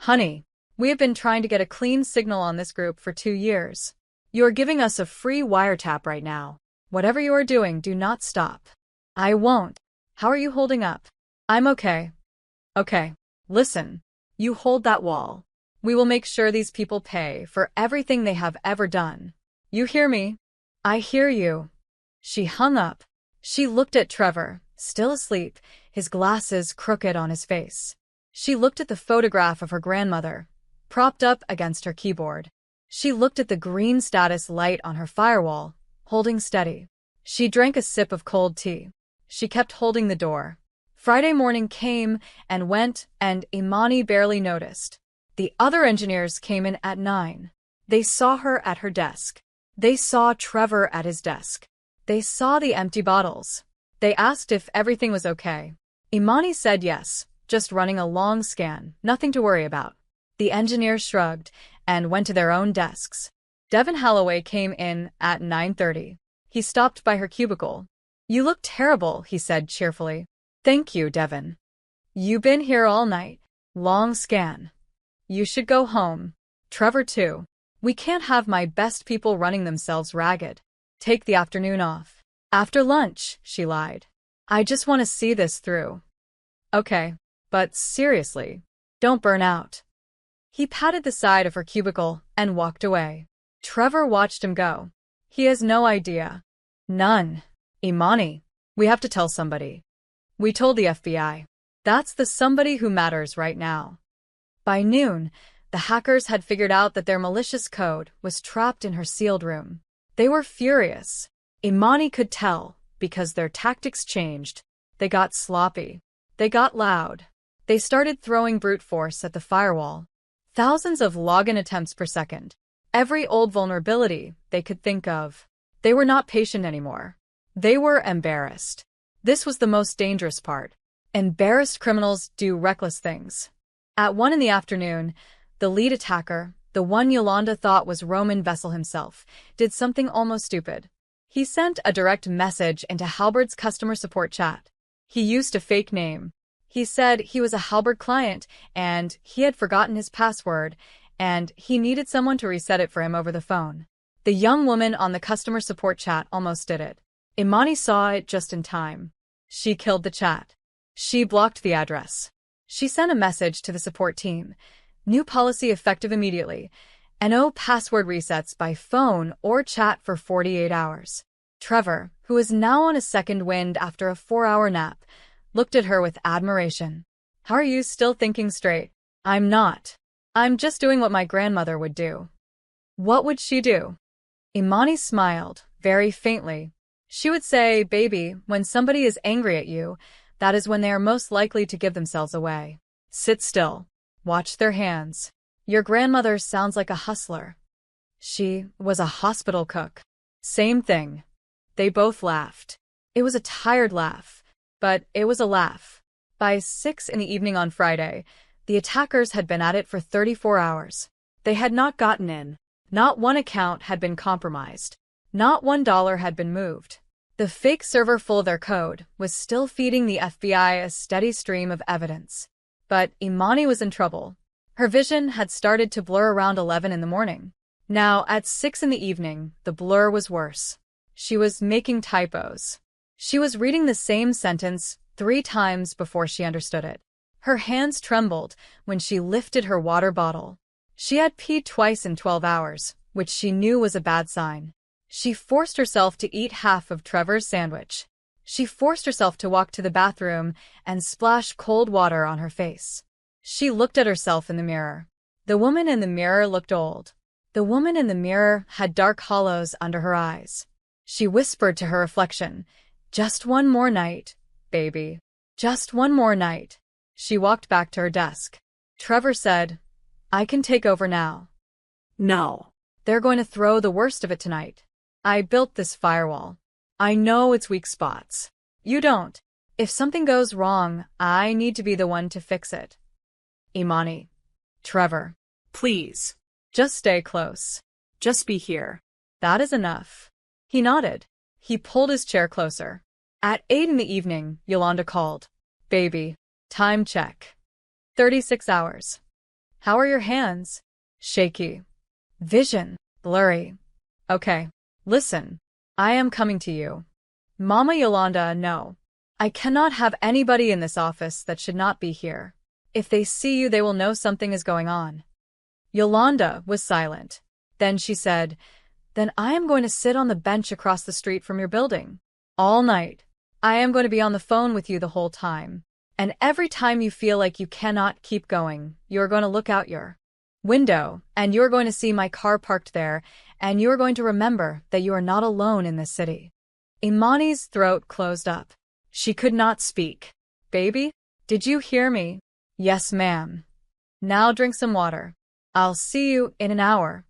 Honey, we have been trying to get a clean signal on this group for 2 years. You are giving us a free wiretap right now. Whatever you are doing, do not stop. I won't. How are you holding up? I'm okay. Okay. Listen. You hold that wall. We will make sure these people pay for everything they have ever done. You hear me? I hear you. She hung up. She looked at Trevor, still asleep, his glasses crooked on his face. She looked at the photograph of her grandmother, propped up against her keyboard. She looked at the green status light on her firewall, holding steady. She drank a sip of cold tea. She kept holding the door. Friday morning came and went, and Imani barely noticed. The other engineers came in at 9. They saw her at her desk. They saw Trevor at his desk. They saw the empty bottles. They asked if everything was okay. Imani said yes, just running a long scan, nothing to worry about. The engineers shrugged and went to their own desks. Devin Holloway came in at 9:30. He stopped by her cubicle. "You look terrible," he said cheerfully. "Thank you, Devin. You've been here all night. Long scan. You should go home. Trevor too. We can't have my best people running themselves ragged. Take the afternoon off." "After lunch," she lied. "I just want to see this through." "Okay, but seriously, don't burn out." He patted the side of her cubicle and walked away. Trevor watched him go. He has no idea. None. "Imani, we have to tell somebody." "We told the FBI. That's the somebody who matters right now." By noon, the hackers had figured out that their malicious code was trapped in her sealed room. They were furious. Imani could tell, because their tactics changed. They got sloppy. They got loud. They started throwing brute force at the firewall. Thousands of login attempts per second. Every old vulnerability they could think of. They were not patient anymore. They were embarrassed. This was the most dangerous part. Embarrassed criminals do reckless things. At 1 in the afternoon, the lead attacker, the one Yolanda thought was Roman Vessel himself, did something almost stupid. He sent a direct message into Halberd's customer support chat. He used a fake name. He said he was a Halberd client, and he had forgotten his password, and he needed someone to reset it for him over the phone. The young woman on the customer support chat almost did it. Imani saw it just in time. She killed the chat. She blocked the address. She sent a message to the support team. New policy effective immediately. No password resets by phone or chat for 48 hours. Trevor, who is now on a second wind after a 4-hour nap, looked at her with admiration. "How are you still thinking straight?" "I'm not. I'm just doing what my grandmother would do." "What would she do?" Imani smiled, very faintly. "She would say, baby, when somebody is angry at you, that is when they are most likely to give themselves away. Sit still. Watch their hands. Your grandmother sounds like a hustler." "She was a hospital cook." "Same thing." They both laughed. It was a tired laugh, but it was a laugh. By 6 in the evening on Friday, the attackers had been at it for 34 hours. They had not gotten in. Not one account had been compromised. Not $1 had been moved. The fake server full of their code was still feeding the FBI a steady stream of evidence. But Imani was in trouble. Her vision had started to blur around 11 in the morning. Now, at 6 in the evening, the blur was worse. She was making typos. She was reading the same sentence 3 times before she understood it. Her hands trembled when she lifted her water bottle. She had peed twice in 12 hours, which she knew was a bad sign. She forced herself to eat half of Trevor's sandwich. She forced herself to walk to the bathroom and splash cold water on her face. She looked at herself in the mirror. The woman in the mirror looked old. The woman in the mirror had dark hollows under her eyes. She whispered to her reflection, "Just one more night, baby. Just one more night." She walked back to her desk. Trevor said, "I can take over now." No. "They're going to throw the worst of it tonight. I built this firewall. I know its weak spots. You don't. If something goes wrong, I need to be the one to fix it." "Imani." "Trevor." Please. "Just stay close. Just be here." That is enough." He nodded. He pulled his chair closer. At 8 in the evening, Yolanda called. "Baby. Time check. 36 hours. How are your hands?" "Shaky. Vision. Blurry." "Okay. Listen. I am coming to you." "Mama Yolanda, no. I cannot have anybody in this office that should not be here. If they see you, they will know something is going on." Yolanda was silent. Then she said, "Then I am going to sit on the bench across the street from your building. All night. I am going to be on the phone with you the whole time. And every time you feel like you cannot keep going, you are going to look out your window, and you are going to see my car parked there, and you are going to remember that you are not alone in this city." Imani's throat closed up. She could not speak. "Baby? Did you hear me?" "Yes, ma'am." "Now drink some water. I'll see you in an hour."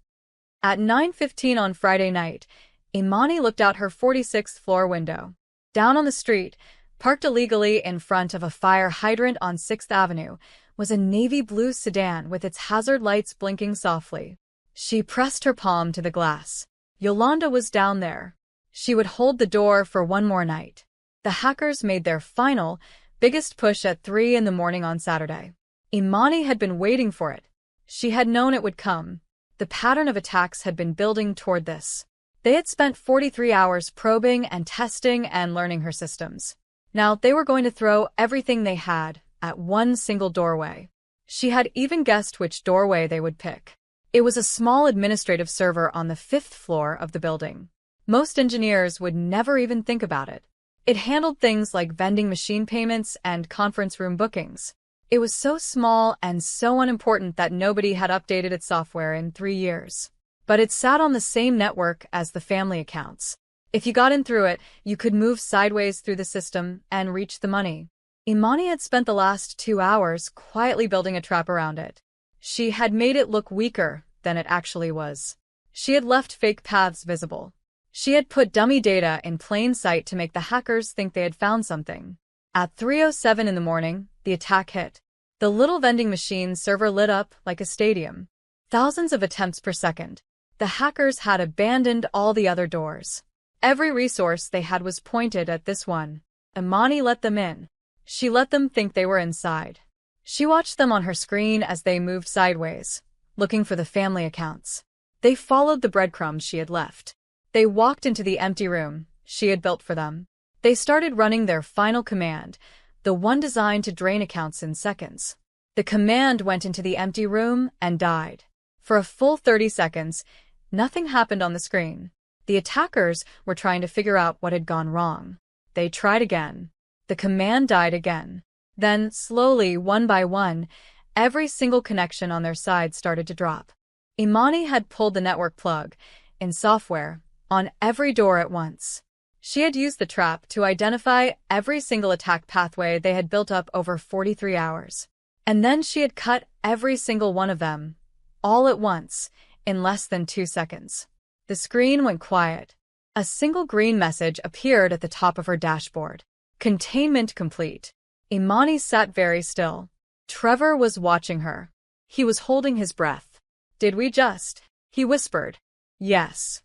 At 9:15 on Friday night, Imani looked out her 46th floor window. Down on the street, parked illegally in front of a fire hydrant on 6th Avenue, was a navy blue sedan with its hazard lights blinking softly. She pressed her palm to the glass. Yolanda was down there. She would hold the door for one more night. The hackers made their final, biggest push at 3 in the morning on Saturday. Imani had been waiting for it. She had known it would come. The pattern of attacks had been building toward this. They had spent 43 hours probing and testing and learning her systems. Now they were going to throw everything they had at one single doorway. She had even guessed which doorway they would pick. It was a small administrative server on the 5th floor of the building. Most engineers would never even think about it. It handled things like vending machine payments and conference room bookings. It was so small and so unimportant that nobody had updated its software in 3 years. But it sat on the same network as the family accounts. If you got in through it, you could move sideways through the system and reach the money. Imani had spent the last 2 hours quietly building a trap around it. She had made it look weaker than it actually was. She had left fake paths visible. She had put dummy data in plain sight to make the hackers think they had found something. At 3:07 in the morning, the attack hit. The little vending machine server lit up like a stadium. Thousands of attempts per second. The hackers had abandoned all the other doors. Every resource they had was pointed at this one. Imani let them in. She let them think they were inside. She watched them on her screen as they moved sideways, looking for the family accounts. They followed the breadcrumbs she had left. They walked into the empty room she had built for them. They started running their final command, the one designed to drain accounts in seconds. The command went into the empty room and died. For a full 30 seconds, nothing happened on the screen. The attackers were trying to figure out what had gone wrong. They tried again. The command died again. Then, slowly, one by one, every single connection on their side started to drop. Imani had pulled the network plug, in software, on every door at once. She had used the trap to identify every single attack pathway they had built up over 43 hours. And then she had cut every single one of them, all at once, in less than 2 seconds. The screen went quiet. A single green message appeared at the top of her dashboard. Containment complete. Imani sat very still. Trevor was watching her. He was holding his breath. Did we just? He whispered. Yes.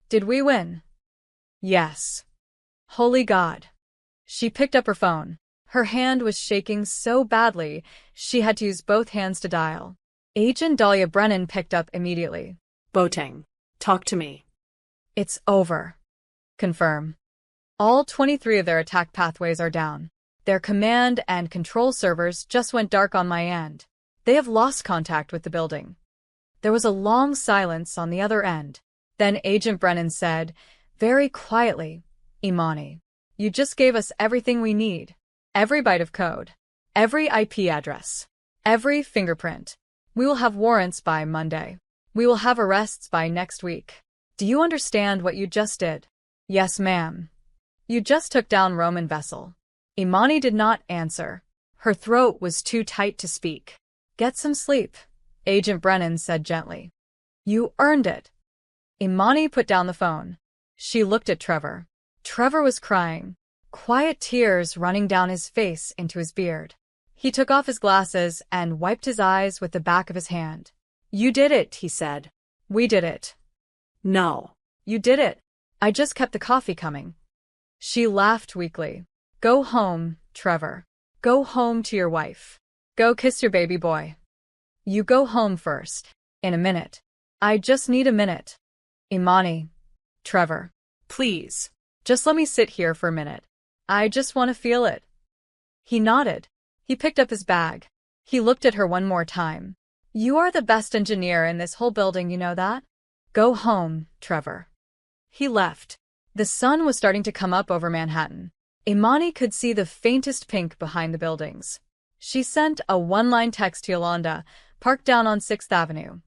Did we win? Yes. Holy God. She picked up her phone. Her hand was shaking so badly, she had to use both hands to dial. Agent Dahlia Brennan picked up immediately. Boateng, talk to me. It's over. Confirm. All 23 of their attack pathways are down. Their command and control servers just went dark on my end. They have lost contact with the building. There was a long silence on the other end. Then Agent Brennan said, very quietly, Imani, you just gave us everything we need. Every byte of code. Every IP address. Every fingerprint. We will have warrants by Monday. We will have arrests by next week. Do you understand what you just did? Yes, ma'am. You just took down Roman vessel. Imani did not answer. Her throat was too tight to speak. Get some sleep, Agent Brennan said gently. You earned it. Imani put down the phone. She looked at Trevor. Trevor was crying, quiet tears running down his face into his beard. He took off his glasses and wiped his eyes with the back of his hand. You did it, he said. We did it. No. You did it. I just kept the coffee coming. She laughed weakly. Go home, Trevor. Go home to your wife. Go kiss your baby boy. You go home first. In a minute. I just need a minute. Imani. Trevor. Please. Just let me sit here for a minute. I just want to feel it. He nodded. He picked up his bag. He looked at her one more time. You are the best engineer in this whole building, you know that? Go home, Trevor. He left. The sun was starting to come up over Manhattan. Imani could see the faintest pink behind the buildings. She sent a one-line text to Yolanda, parked down on 6th Avenue.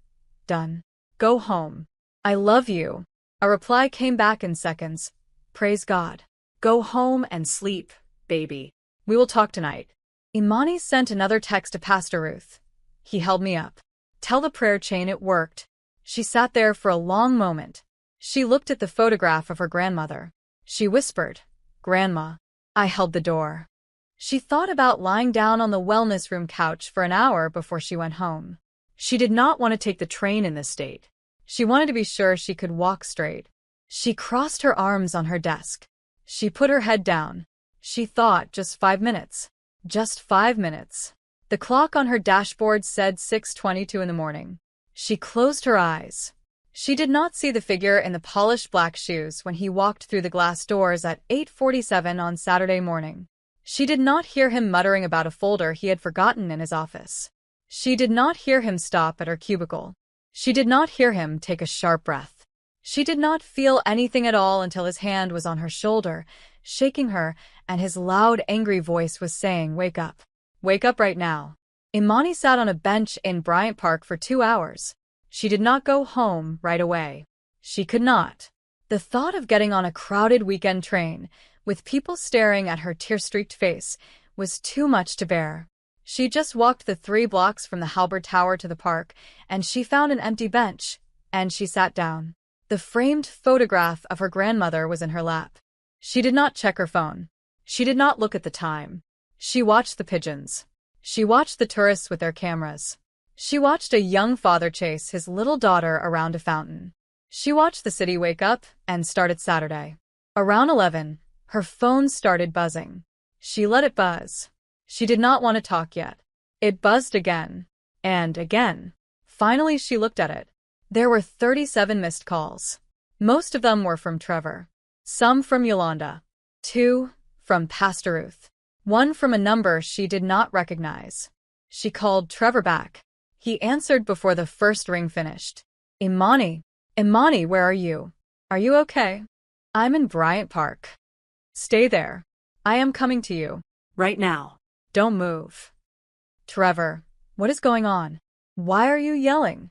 Done. Go home. I love you. A reply came back in seconds. Praise God. Go home and sleep, baby. We will talk tonight. Imani sent another text to Pastor Ruth. He held me up. Tell the prayer chain it worked. She sat there for a long moment. She looked at the photograph of her grandmother. She whispered, Grandma. I held the door. She thought about lying down on the wellness room couch for an hour before she went home. She did not want to take the train in this state. She wanted to be sure she could walk straight. She crossed her arms on her desk. She put her head down. She thought, just 5 minutes. Just 5 minutes. The clock on her dashboard said 6:22 in the morning. She closed her eyes. She did not see the figure in the polished black shoes when he walked through the glass doors at 8:47 on Saturday morning. She did not hear him muttering about a folder he had forgotten in his office. She did not hear him stop at her cubicle. She did not hear him take a sharp breath. She did not feel anything at all until his hand was on her shoulder, shaking her, and his loud, angry voice was saying, "Wake up. Wake up right now." Imani sat on a bench in Bryant Park for 2 hours. She did not go home right away. She could not. The thought of getting on a crowded weekend train, with people staring at her tear-streaked face, was too much to bear. She just walked the 3 blocks from the Halberd Tower to the park, and she found an empty bench, and she sat down. The framed photograph of her grandmother was in her lap. She did not check her phone. She did not look at the time. She watched the pigeons. She watched the tourists with their cameras. She watched a young father chase his little daughter around a fountain. She watched the city wake up and start its Saturday. Around 11, her phone started buzzing. She let it buzz. She did not want to talk yet. It buzzed again. And again. Finally, she looked at it. There were 37 missed calls. Most of them were from Trevor. Some from Yolanda. 2 from Pastor Ruth. 1 from a number she did not recognize. She called Trevor back. He answered before the first ring finished. "Imani. Imani, where are you? Are you okay?" "I'm in Bryant Park." "Stay there. I am coming to you. Right now. Don't move." "Trevor, what is going on? Why are you yelling?"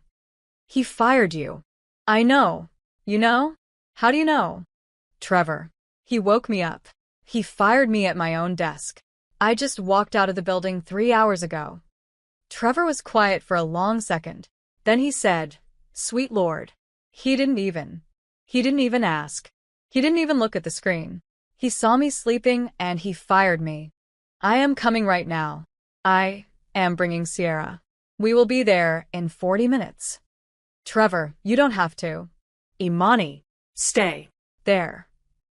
"He fired you." "I know. You know? How do you know?" "Trevor. He woke me up. He fired me at my own desk. I just walked out of the building 3 hours ago." Trevor was quiet for a long second. Then he said, "Sweet Lord. He didn't even ask. He didn't even look at the screen. He saw me sleeping and he fired me. I am coming right now. I am bringing Sierra. We will be there in 40 minutes. Trevor, you don't have to." Imani. Stay. There.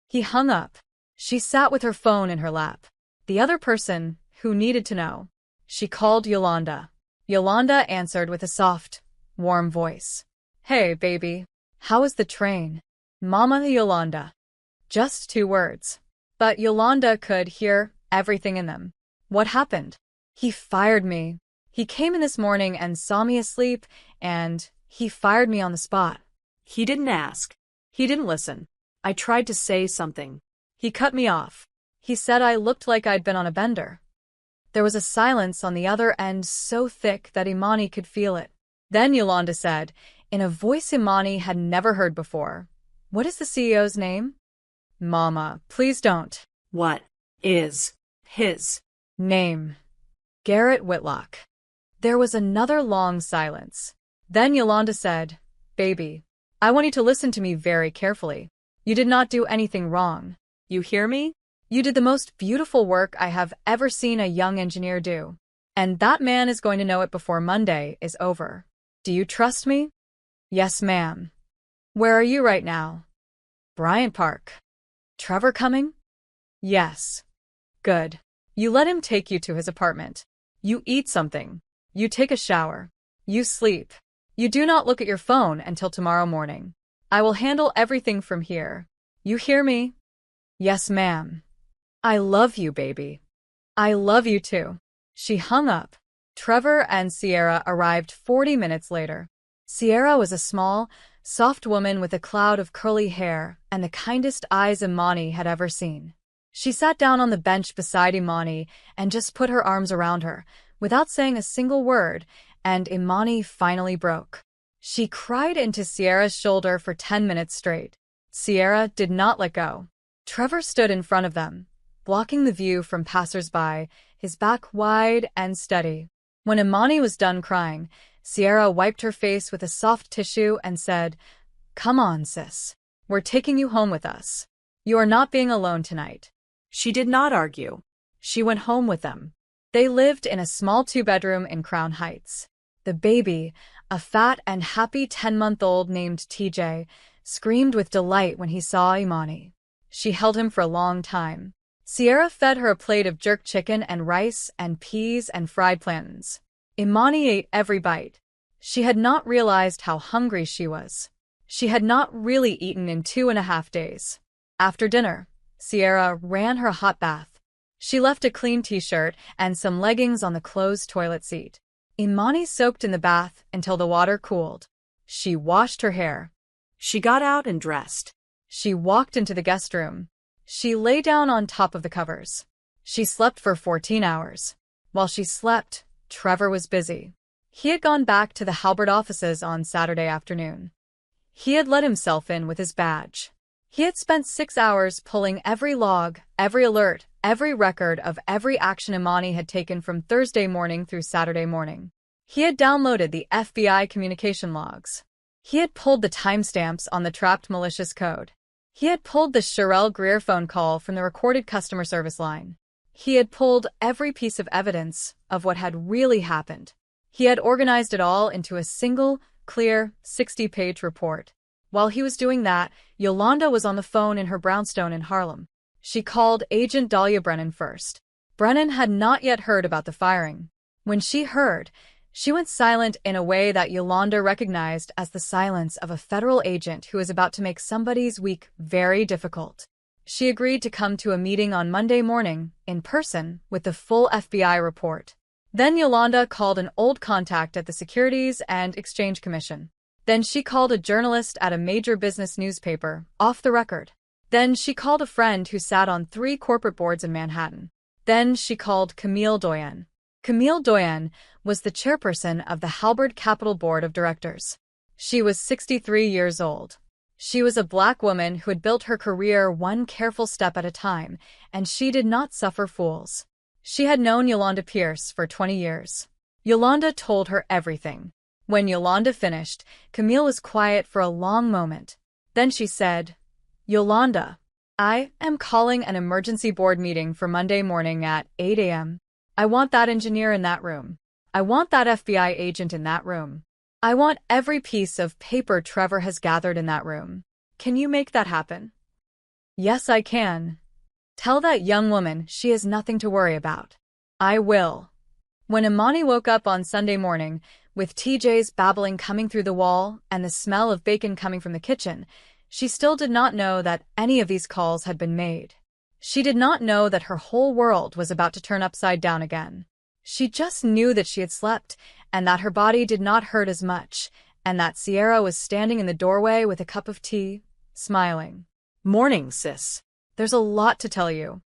He hung up. She sat with her phone in her lap. The other person who needed to know. She called Yolanda. Yolanda answered with a soft, warm voice. "Hey, baby. How was the train?" "Mama Yolanda." Just 2 words. But Yolanda could hear everything in them. "What happened?" "He fired me. He came in this morning and saw me asleep, and he fired me on the spot." He didn't ask. He didn't listen. I tried to say something. "He cut me off. He said I looked like I'd been on a bender." There was a silence on the other end so thick that Imani could feel it. Then Yolanda said, in a voice Imani had never heard before, "What is the CEO's name?" "Mama, please don't." What is his name? "Garrett Whitlock." There was another long silence. Then Yolanda said, "Baby, I want you to listen to me very carefully. You did not do anything wrong. You hear me? You did the most beautiful work I have ever seen a young engineer do. And that man is going to know it before Monday is over. Do you trust me?" "Yes, ma'am." "Where are you right now?" "Bryant Park." "Trevor coming?" "Yes." "Good. You let him take you to his apartment. You eat something. You take a shower. You sleep. You do not look at your phone until tomorrow morning. I will handle everything from here. You hear me?" "Yes, ma'am." "I love you, baby." "I love you too." She hung up. Trevor and Sierra arrived 40 minutes later. Sierra was a small, soft woman with a cloud of curly hair and the kindest eyes Imani had ever seen. She sat down on the bench beside Imani and just put her arms around her, without saying a single word, and Imani finally broke. She cried into Sierra's shoulder for 10 minutes straight. Sierra did not let go. Trevor stood in front of them, blocking the view from passers-by, his back wide and steady. When Imani was done crying, Sierra wiped her face with a soft tissue and said, "Come on, sis. We're taking you home with us. You are not being alone tonight. She did not argue. She went home with them. They lived in a small two-bedroom in Crown Heights. The baby, a fat and happy 10-month-old named TJ, screamed with delight when he saw Imani. She held him for a long time. Sierra fed her a plate of jerk chicken and rice and peas and fried plantains. Imani ate every bite. She had not realized how hungry she was. She had not really eaten in 2.5 days. After dinner, Sierra ran her hot bath. She left a clean t-shirt and some leggings on the closed toilet seat. Imani soaked in the bath until the water cooled. She washed her hair. She got out and dressed. She walked into the guest room. She lay down on top of the covers. She slept for 14 hours. While she slept, Trevor was busy. He had gone back to the Halbert offices on Saturday afternoon. He had let himself in with his badge. He had spent 6 hours pulling every log, every alert, every record of every action Imani had taken from Thursday morning through Saturday morning. He had downloaded the FBI communication logs. He had pulled the timestamps on the trapped malicious code. He had pulled the Sherelle Greer phone call from the recorded customer service line. He had pulled every piece of evidence of what had really happened. He had organized it all into a single, clear, 60-page report. While he was doing that, Yolanda was on the phone in her brownstone in Harlem. She called Agent Dahlia Brennan first. Brennan had not yet heard about the firing. When she heard, she went silent in a way that Yolanda recognized as the silence of a federal agent who is about to make somebody's week very difficult. She agreed to come to a meeting on Monday morning, in person, with the full FBI report. Then Yolanda called an old contact at the Securities and Exchange Commission. Then she called a journalist at a major business newspaper, off the record. Then she called a friend who sat on 3 corporate boards in Manhattan. Then she called Camille Doyen. Camille Doyen was the chairperson of the Halbert Capital Board of Directors. She was 63 years old. She was a black woman who had built her career one careful step at a time, and she did not suffer fools. She had known Yolanda Pierce for 20 years. Yolanda told her everything. When Yolanda finished, Camille was quiet for a long moment. Then she said, "Yolanda, I am calling an emergency board meeting for Monday morning at 8 a.m. I want that engineer in that room. I want that FBI agent in that room. I want every piece of paper Trevor has gathered in that room. Can you make that happen?" "Yes, I can. Tell that young woman she has nothing to worry about." "I will." When Imani woke up on Sunday morning, with TJ's babbling coming through the wall and the smell of bacon coming from the kitchen, she still did not know that any of these calls had been made. She did not know that her whole world was about to turn upside down again. She just knew that she had slept, and that her body did not hurt as much, and that Sierra was standing in the doorway with a cup of tea, smiling. "Morning, sis. There's a lot to tell you."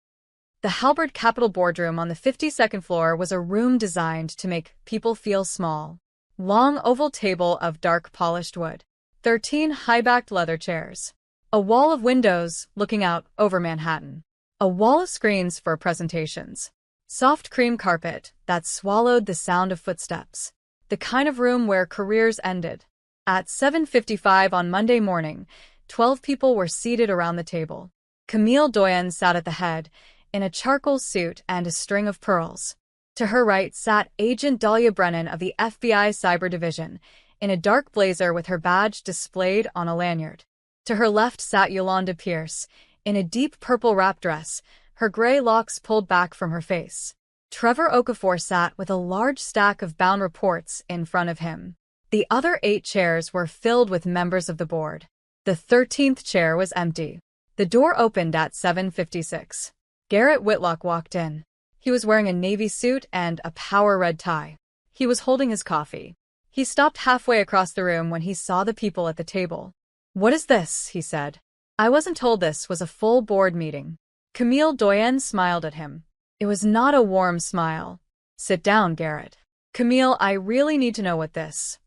The Halbert Capital Boardroom on the 52nd floor was a room designed to make people feel small. Long oval table of dark polished wood. 13 high-backed leather chairs. A wall of windows looking out over Manhattan. A wall of screens for presentations. Soft cream carpet that swallowed the sound of footsteps. The kind of room where careers ended. At 7:55 on Monday morning, 12 people were seated around the table. Camille Doyen sat at the head, in a charcoal suit and a string of pearls. To her right sat Agent Dahlia Brennan of the FBI Cyber Division, in a dark blazer with her badge displayed on a lanyard. To her left sat Yolanda Pierce, in a deep purple wrap dress, her gray locks pulled back from her face. Trevor Okafor sat with a large stack of bound reports in front of him. The other 8 chairs were filled with members of the board. The 13th chair was empty. The door opened at 7:56. Garrett Whitlock walked in. He was wearing a navy suit and a power red tie. He was holding his coffee. He stopped halfway across the room when he saw the people at the table. "What is this?" he said. "I wasn't told this was a full board meeting." Camille Doyen smiled at him. It was not a warm smile. "Sit down, Garrett." "Camille, I really need to know what this."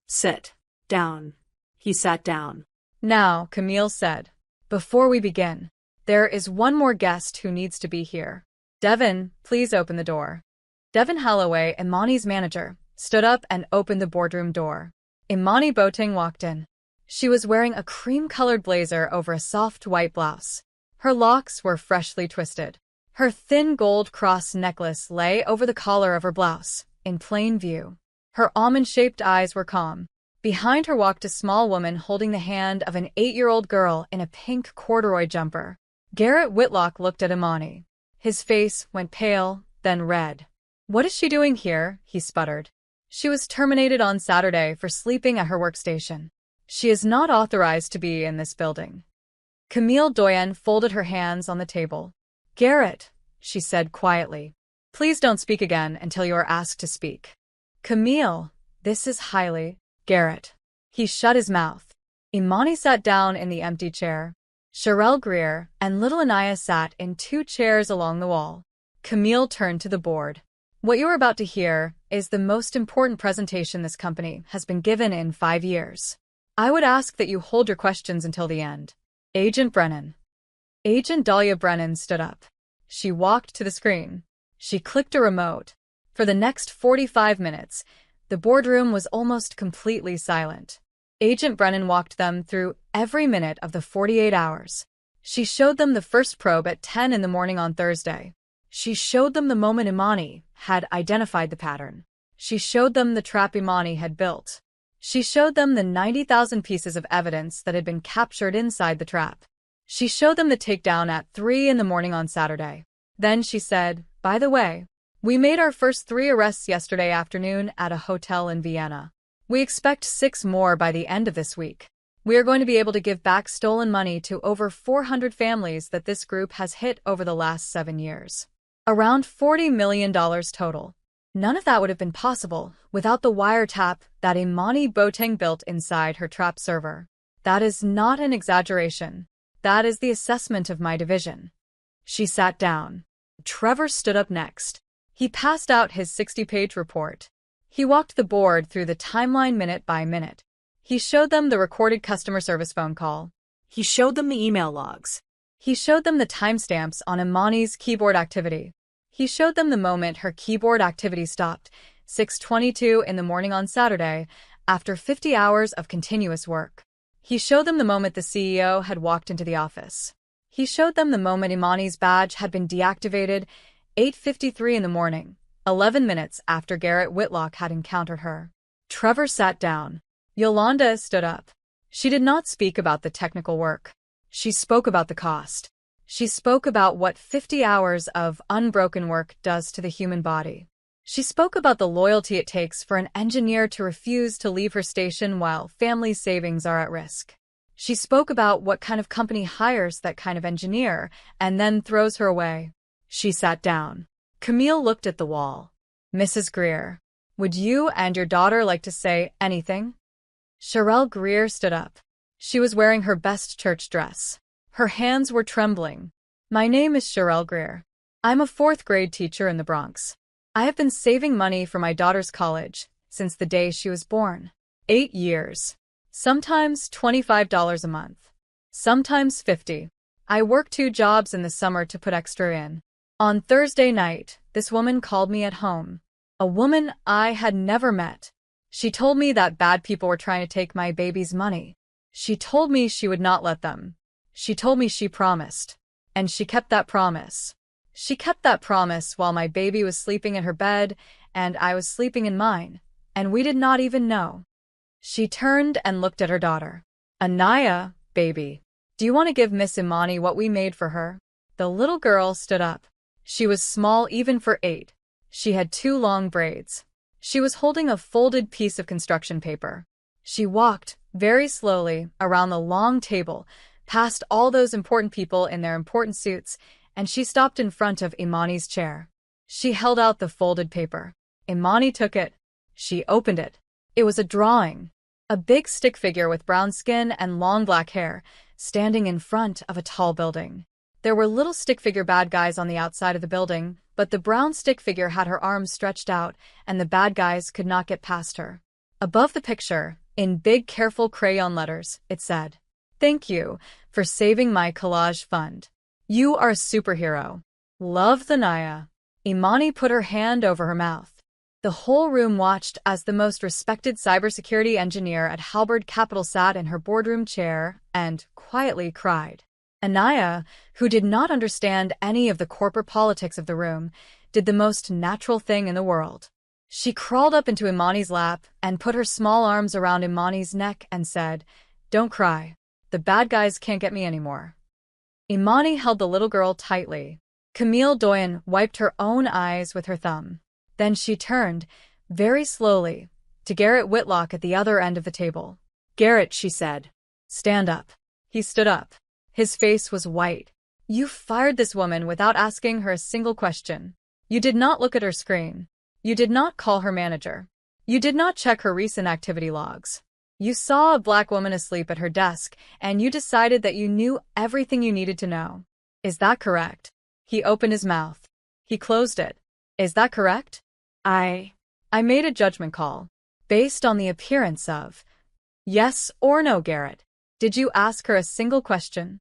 "Sit down." He sat down. "Now," Camille said, "before we begin, there is one more guest who needs to be here. Devin, please open the door." Devin Holloway, Imani's manager, stood up and opened the boardroom door. Imani Boateng walked in. She was wearing a cream-colored blazer over a soft white blouse. Her locks were freshly twisted. Her thin gold cross necklace lay over the collar of her blouse, in plain view. Her almond-shaped eyes were calm. Behind her walked a small woman holding the hand of an 8-year-old girl in a pink corduroy jumper. Garrett Whitlock looked at Imani. His face went pale, then red. "What is she doing here?" he sputtered. "She was terminated on Saturday for sleeping at her workstation. She is not authorized to be in this building." Camille Doyen folded her hands on the table. "Garrett," she said quietly, "please don't speak again until you are asked to speak." "Camille, this is highly—" Garrett. He shut his mouth. Imani sat down in the empty chair. Sherelle Greer and little Anaya sat in 2 chairs along the wall. Camille turned to the board. "What you are about to hear is the most important presentation this company has been given in 5 years. I would ask that you hold your questions until the end. Agent Brennan." Agent Dahlia Brennan stood up. She walked to the screen. She clicked a remote. For the next 45 minutes, the boardroom was almost completely silent. Agent Brennan walked them through every minute of the 48 hours. She showed them the first probe at 10 in the morning on Thursday. She showed them the moment Imani had identified the pattern. She showed them the trap Imani had built. She showed them the 90,000 pieces of evidence that had been captured inside the trap. She showed them the takedown at 3 in the morning on Saturday. Then she said, "By the way, we made our first 3 arrests yesterday afternoon at a hotel in Vienna. We expect 6 more by the end of this week. We are going to be able to give back stolen money to over 400 families that this group has hit over the last 7 years. Around $40 million total. None of that would have been possible without the wiretap that Imani Boateng built inside her trap server. That is not an exaggeration. That is the assessment of my division." She sat down. Trevor stood up next. He passed out his 60-page report. He walked the board through the timeline minute by minute. He showed them the recorded customer service phone call. He showed them the email logs. He showed them the timestamps on Imani's keyboard activity. He showed them the moment her keyboard activity stopped, 6:22 in the morning on Saturday, after 50 hours of continuous work. He showed them the moment the CEO had walked into the office. He showed them the moment Imani's badge had been deactivated, 8:53 in the morning, 11 minutes after Garrett Whitlock had encountered her. Trevor sat down. Yolanda stood up. She did not speak about the technical work. She spoke about the cost. She spoke about what 50 hours of unbroken work does to the human body. She spoke about the loyalty it takes for an engineer to refuse to leave her station while family savings are at risk. She spoke about what kind of company hires that kind of engineer and then throws her away. She sat down. Camille looked at the wall. "Mrs. Greer, would you and your daughter like to say anything?" Sherelle Greer stood up. She was wearing her best church dress. Her hands were trembling. "My name is Sherelle Greer. I'm a 4th-grade teacher in the Bronx. I have been saving money for my daughter's college since the day she was born. 8 years. Sometimes $25 a month. Sometimes $50. I work 2 jobs in the summer to put extra in. On Thursday night, this woman called me at home. A woman I had never met. She told me that bad people were trying to take my baby's money. She told me she would not let them. She told me she promised. And she kept that promise. She kept that promise while my baby was sleeping in her bed and I was sleeping in mine, and we did not even know." She turned and looked at her daughter. "Anaya, baby, do you want to give Miss Imani what we made for her?" The little girl stood up. She was small even for 8. She had 2 long braids. She was holding a folded piece of construction paper. She walked, very slowly, around the long table, past all those important people in their important suits, and she stopped in front of Imani's chair. She held out the folded paper. Imani took it. She opened it. It was a drawing. A big stick figure with brown skin and long black hair, standing in front of a tall building. There were little stick figure bad guys on the outside of the building, but the brown stick figure had her arms stretched out, and the bad guys could not get past her. Above the picture, in big careful crayon letters, it said, "Thank you for saving my collage fund. You are a superhero. Love the Naya." Imani put her hand over her mouth. The whole room watched as the most respected cybersecurity engineer at Halberd Capital sat in her boardroom chair and quietly cried. Anaya, who did not understand any of the corporate politics of the room, did the most natural thing in the world. She crawled up into Imani's lap and put her small arms around Imani's neck and said, "Don't cry. The bad guys can't get me anymore." Imani held the little girl tightly. Camille Doyen wiped her own eyes with her thumb. Then she turned, very slowly, to Garrett Whitlock at the other end of the table. "Garrett," she said. "Stand up." He stood up. His face was white. "You fired this woman without asking her a single question. You did not look at her screen. You did not call her manager. You did not check her recent activity logs. You saw a black woman asleep at her desk, and you decided that you knew everything you needed to know. Is that correct?" He opened his mouth. He closed it. "Is that correct?" I made a judgment call, based on the appearance of. Yes or no, Garrett? Did you ask her a single question?"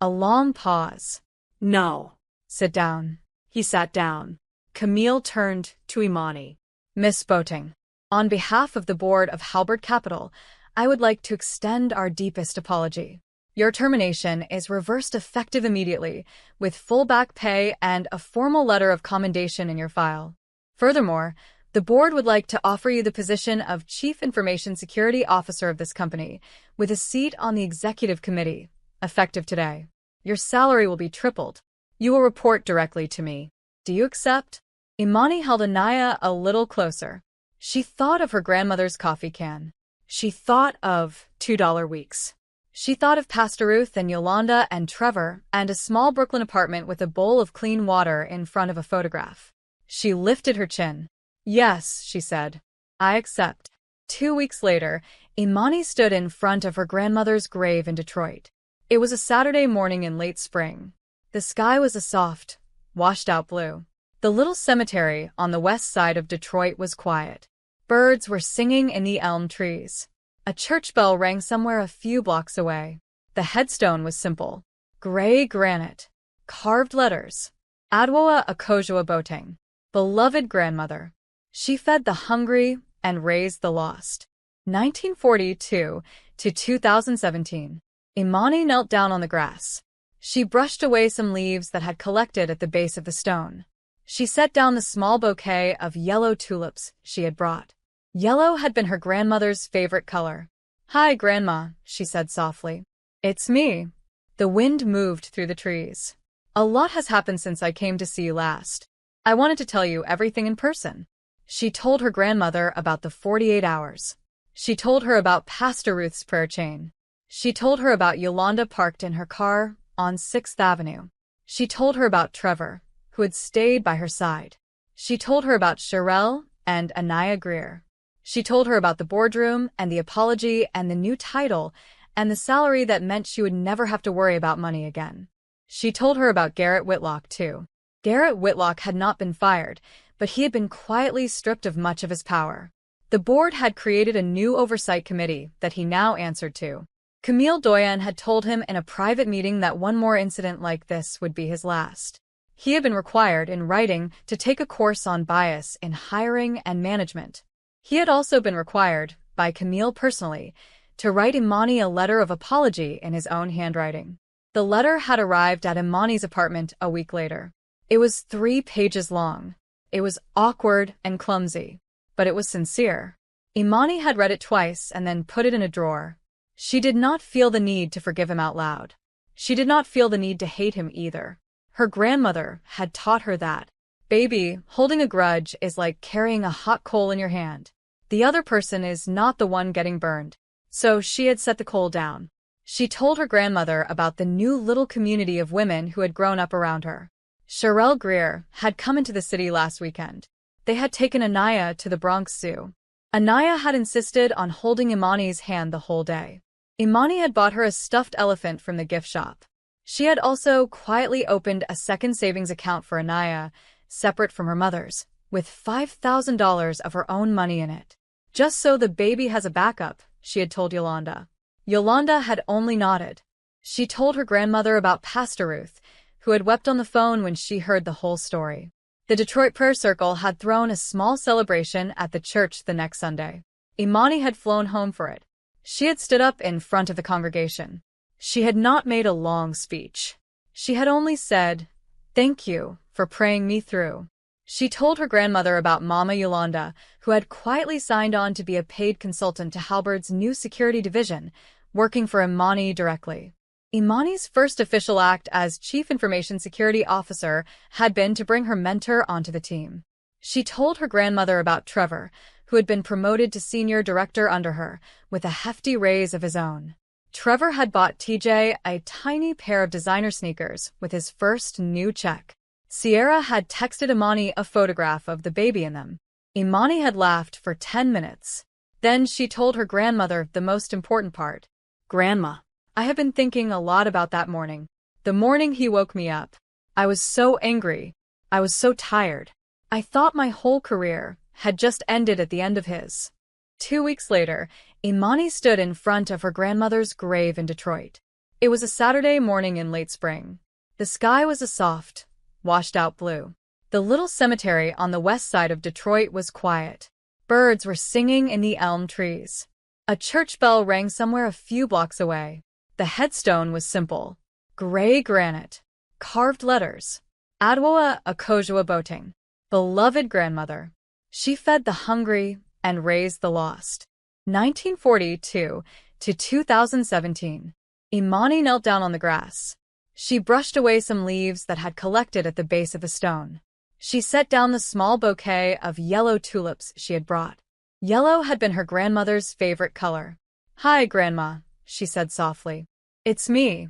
A long pause. "No." "Sit down." He sat down. Camille turned to Imani. "Miss Boating, on behalf of the board of Halbert Capital, I would like to extend our deepest apology. Your termination is reversed effective immediately, with full back pay and a formal letter of commendation in your file. Furthermore, the board would like to offer you the position of Chief Information Security Officer of this company, with a seat on the executive committee, effective today. Your salary will be tripled. You will report directly to me. Do you accept?" Imani held Anaya a little closer. She thought of her grandmother's coffee can. She thought of $2 weeks. She thought of Pastor Ruth and Yolanda and Trevor and a small Brooklyn apartment with a bowl of clean water in front of a photograph. She lifted her chin. "Yes," she said. "I accept." 2 weeks later, Imani stood in front of her grandmother's grave in Detroit. It was a Saturday morning in late spring. The sky was a soft, washed-out blue. The little cemetery on the west side of Detroit was quiet. Birds were singing in the elm trees. A church bell rang somewhere a few blocks away. The headstone was simple. Gray granite. Carved letters. Adwoa Akojua Boateng. Beloved grandmother. She fed the hungry and raised the lost. 1942 to 2017. Imani knelt down on the grass. She brushed away some leaves that had collected at the base of the stone. She set down the small bouquet of yellow tulips she had brought. Yellow had been her grandmother's favorite color. "Hi, Grandma," she said softly. "It's me." The wind moved through the trees. "A lot has happened since I came to see you last. I wanted to tell you everything in person." She told her grandmother about the 48 hours. She told her about Pastor Ruth's prayer chain. She told her about Yolanda parked in her car on 6th Avenue. She told her about Trevor, who had stayed by her side. She told her about Sherelle and Anaya Greer. She told her about the boardroom and the apology and the new title and the salary that meant she would never have to worry about money again. She told her about Garrett Whitlock, too. Garrett Whitlock had not been fired, but he had been quietly stripped of much of his power. The board had created a new oversight committee that he now answered to. Camille Doyen had told him in a private meeting that one more incident like this would be his last. He had been required, in writing, to take a course on bias in hiring and management. He had also been required, by Camille personally, to write Imani a letter of apology in his own handwriting. The letter had arrived at Imani's apartment a week later. It was 3 pages long. It was awkward and clumsy, but it was sincere. Imani had read it twice and then put it in a drawer. She did not feel the need to forgive him out loud. She did not feel the need to hate him either. Her grandmother had taught her that, "Baby, holding a grudge is like carrying a hot coal in your hand. The other person is not the one getting burned." So she had set the coal down. She told her grandmother about the new little community of women who had grown up around her. Sherelle Greer had come into the city last weekend. They had taken Anaya to the Bronx Zoo. Anaya had insisted on holding Imani's hand the whole day. Imani had bought her a stuffed elephant from the gift shop. She had also quietly opened a second savings account for Anaya, separate from her mother's, with $5,000 of her own money in it. "Just so the baby has a backup," she had told Yolanda. Yolanda had only nodded. She told her grandmother about Pastor Ruth, who had wept on the phone when she heard the whole story. The Detroit Prayer Circle had thrown a small celebration at the church the next Sunday. Imani had flown home for it. She had stood up in front of the congregation. She had not made a long speech. She had only said, "Thank you for praying me through." She told her grandmother about Mama Yolanda, who had quietly signed on to be a paid consultant to Halberd's new security division, working for Imani directly. Imani's first official act as Chief Information Security Officer had been to bring her mentor onto the team. She told her grandmother about Trevor, who had been promoted to senior director under her, with a hefty raise of his own. Trevor had bought TJ a tiny pair of designer sneakers with his first new check. Sierra had texted Imani a photograph of the baby in them. Imani had laughed for 10 minutes. Then she told her grandmother the most important part. Grandma, I have been thinking a lot about that morning. The morning he woke me up. I was so angry. I was so tired. I thought my whole career had just ended at the end of his. 2 weeks later, Imani stood in front of her grandmother's grave in Detroit. It was a Saturday morning in late spring. The sky was a soft, washed-out blue. The little cemetery on the west side of Detroit was quiet. Birds were singing in the elm trees. A church bell rang somewhere a few blocks away. The headstone was simple. Gray granite. Carved letters. Adwoa Akojua Boateng. Beloved grandmother. She fed the hungry and raised the lost. 1942 to 2017. Imani knelt down on the grass. She brushed away some leaves that had collected at the base of a stone. She set down the small bouquet of yellow tulips she had brought. Yellow had been her grandmother's favorite color. "Hi, Grandma," she said softly. "It's me."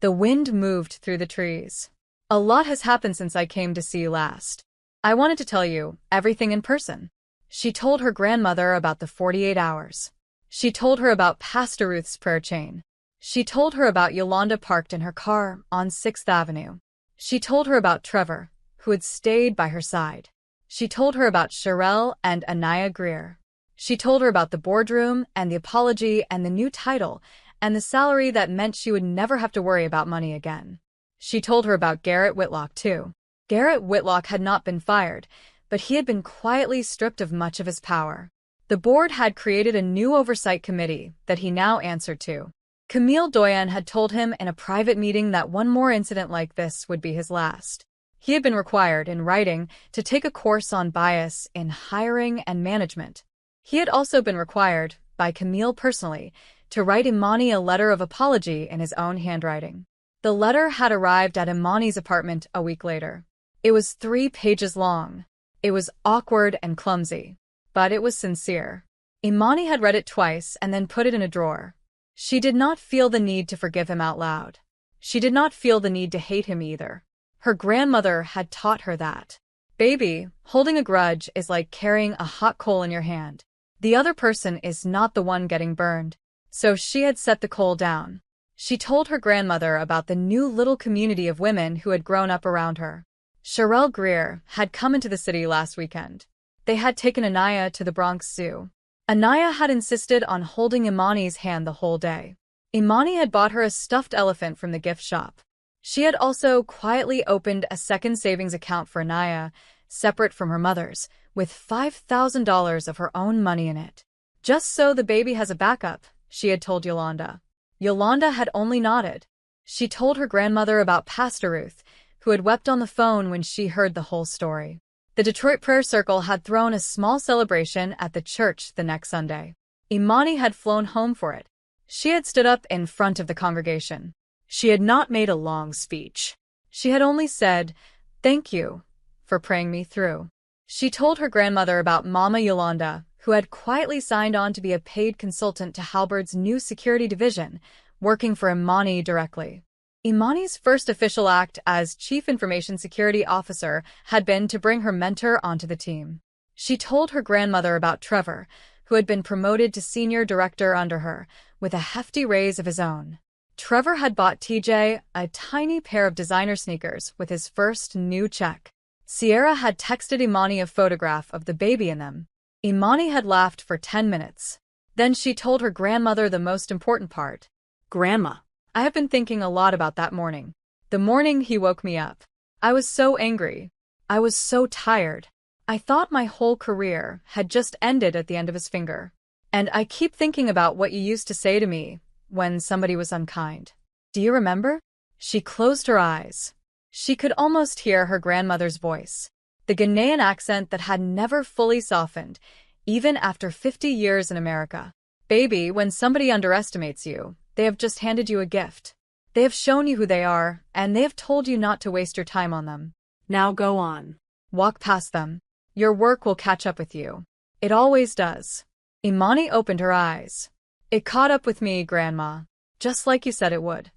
The wind moved through the trees. "A lot has happened since I came to see you last. I wanted to tell you everything in person." She told her grandmother about the 48 hours. She told her about Pastor Ruth's prayer chain. She told her about Yolanda parked in her car on 6th Avenue. She told her about Trevor, who had stayed by her side. She told her about Sherelle and Anaya Greer. She told her about the boardroom and the apology and the new title and the salary that meant she would never have to worry about money again. She told her about Garrett Whitlock, too. Garrett Whitlock had not been fired, but he had been quietly stripped of much of his power. The board had created a new oversight committee that he now answered to. Camille Doyen had told him in a private meeting that one more incident like this would be his last. He had been required, in writing, to take a course on bias in hiring and management. He had also been required, by Camille personally, to write Imani a letter of apology in his own handwriting. The letter had arrived at Imani's apartment a week later. It was 3 pages long. It was awkward and clumsy, but it was sincere. Imani had read it twice and then put it in a drawer. She did not feel the need to forgive him out loud. She did not feel the need to hate him either. Her grandmother had taught her that. "Baby, holding a grudge is like carrying a hot coal in your hand. The other person is not the one getting burned." So she had set the coal down. She told her grandmother about the new little community of women who had grown up around her. Sherelle Greer had come into the city last weekend. They had taken Anaya to the Bronx Zoo. Anaya had insisted on holding Imani's hand the whole day. Imani had bought her a stuffed elephant from the gift shop. She had also quietly opened a second savings account for Anaya, separate from her mother's, with $5,000 of her own money in it. "Just so the baby has a backup," she had told Yolanda. Yolanda had only nodded. She told her grandmother about Pastor Ruth, who had wept on the phone when she heard the whole story. The Detroit Prayer Circle had thrown a small celebration at the church the next Sunday. Imani had flown home for it. She had stood up in front of the congregation. She had not made a long speech. She had only said, "Thank you for praying me through." She told her grandmother about Mama Yolanda, who had quietly signed on to be a paid consultant to Halberd's new security division, working for Imani directly. Imani's first official act as Chief Information Security Officer had been to bring her mentor onto the team. She told her grandmother about Trevor, who had been promoted to senior director under her, with a hefty raise of his own. Trevor had bought TJ a tiny pair of designer sneakers with his first new check. Sierra had texted Imani a photograph of the baby in them. Imani had laughed for 10 minutes. Then she told her grandmother the most important part. Grandma, I have been thinking a lot about that morning. The morning he woke me up. I was so angry. I was so tired. I thought my whole career had just ended at the end of his finger. And I keep thinking about what you used to say to me when somebody was unkind. Do you remember? She closed her eyes. She could almost hear her grandmother's voice, the Ghanaian accent that had never fully softened, even after 50 years in America. Baby, when somebody underestimates you, they have just handed you a gift. They have shown you who they are, and they have told you not to waste your time on them. Now go on. Walk past them. Your work will catch up with you. It always does. Imani opened her eyes. It caught up with me, Grandma. Just like you said it would.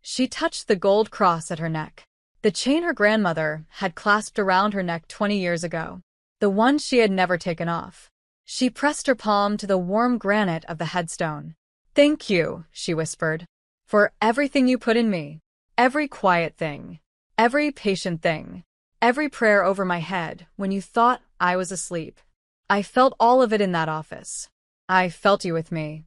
She touched the gold cross at her neck. The chain her grandmother had clasped around her neck 20 years ago. The one she had never taken off. She pressed her palm to the warm granite of the headstone. Thank you, she whispered, for everything you put in me. Every quiet thing. Every patient thing. Every prayer over my head when you thought I was asleep. I felt all of it in that office. I felt you with me.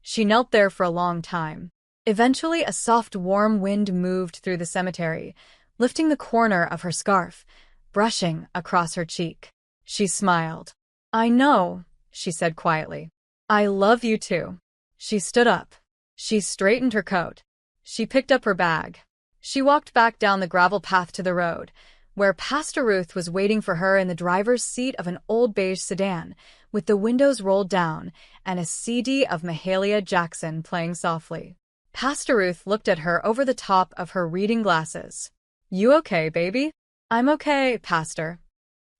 She knelt there for a long time. Eventually, a soft, warm wind moved through the cemetery, lifting the corner of her scarf, brushing across her cheek. She smiled. I know, she said quietly. I love you too. She stood up. She straightened her coat. She picked up her bag. She walked back down the gravel path to the road, where Pastor Ruth was waiting for her in the driver's seat of an old beige sedan, with the windows rolled down and a CD of Mahalia Jackson playing softly. Pastor Ruth looked at her over the top of her reading glasses. You okay, baby? I'm okay, Pastor.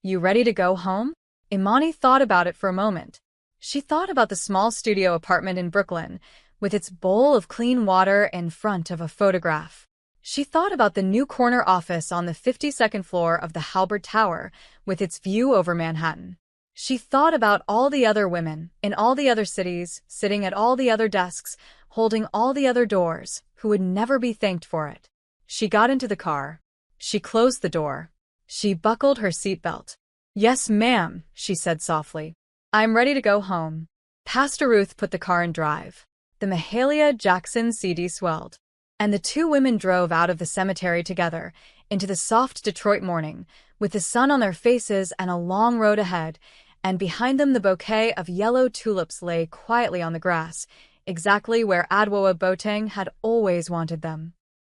You ready to go home? Imani thought about it for a moment. She thought about the small studio apartment in Brooklyn, with its bowl of clean water in front of a photograph. She thought about the new corner office on the 52nd floor of the Halberd Tower, with its view over Manhattan. She thought about all the other women, in all the other cities, sitting at all the other desks, holding all the other doors, who would never be thanked for it. She got into the car. She closed the door. She buckled her seatbelt. Yes, ma'am, she said softly. I'm ready to go home. Pastor Ruth put the car in drive. The Mahalia Jackson CD swelled, and the two women drove out of the cemetery together into the soft Detroit morning, with the sun on their faces and a long road ahead, and behind them the bouquet of yellow tulips lay quietly on the grass, exactly where Adwoa Boateng had always wanted them.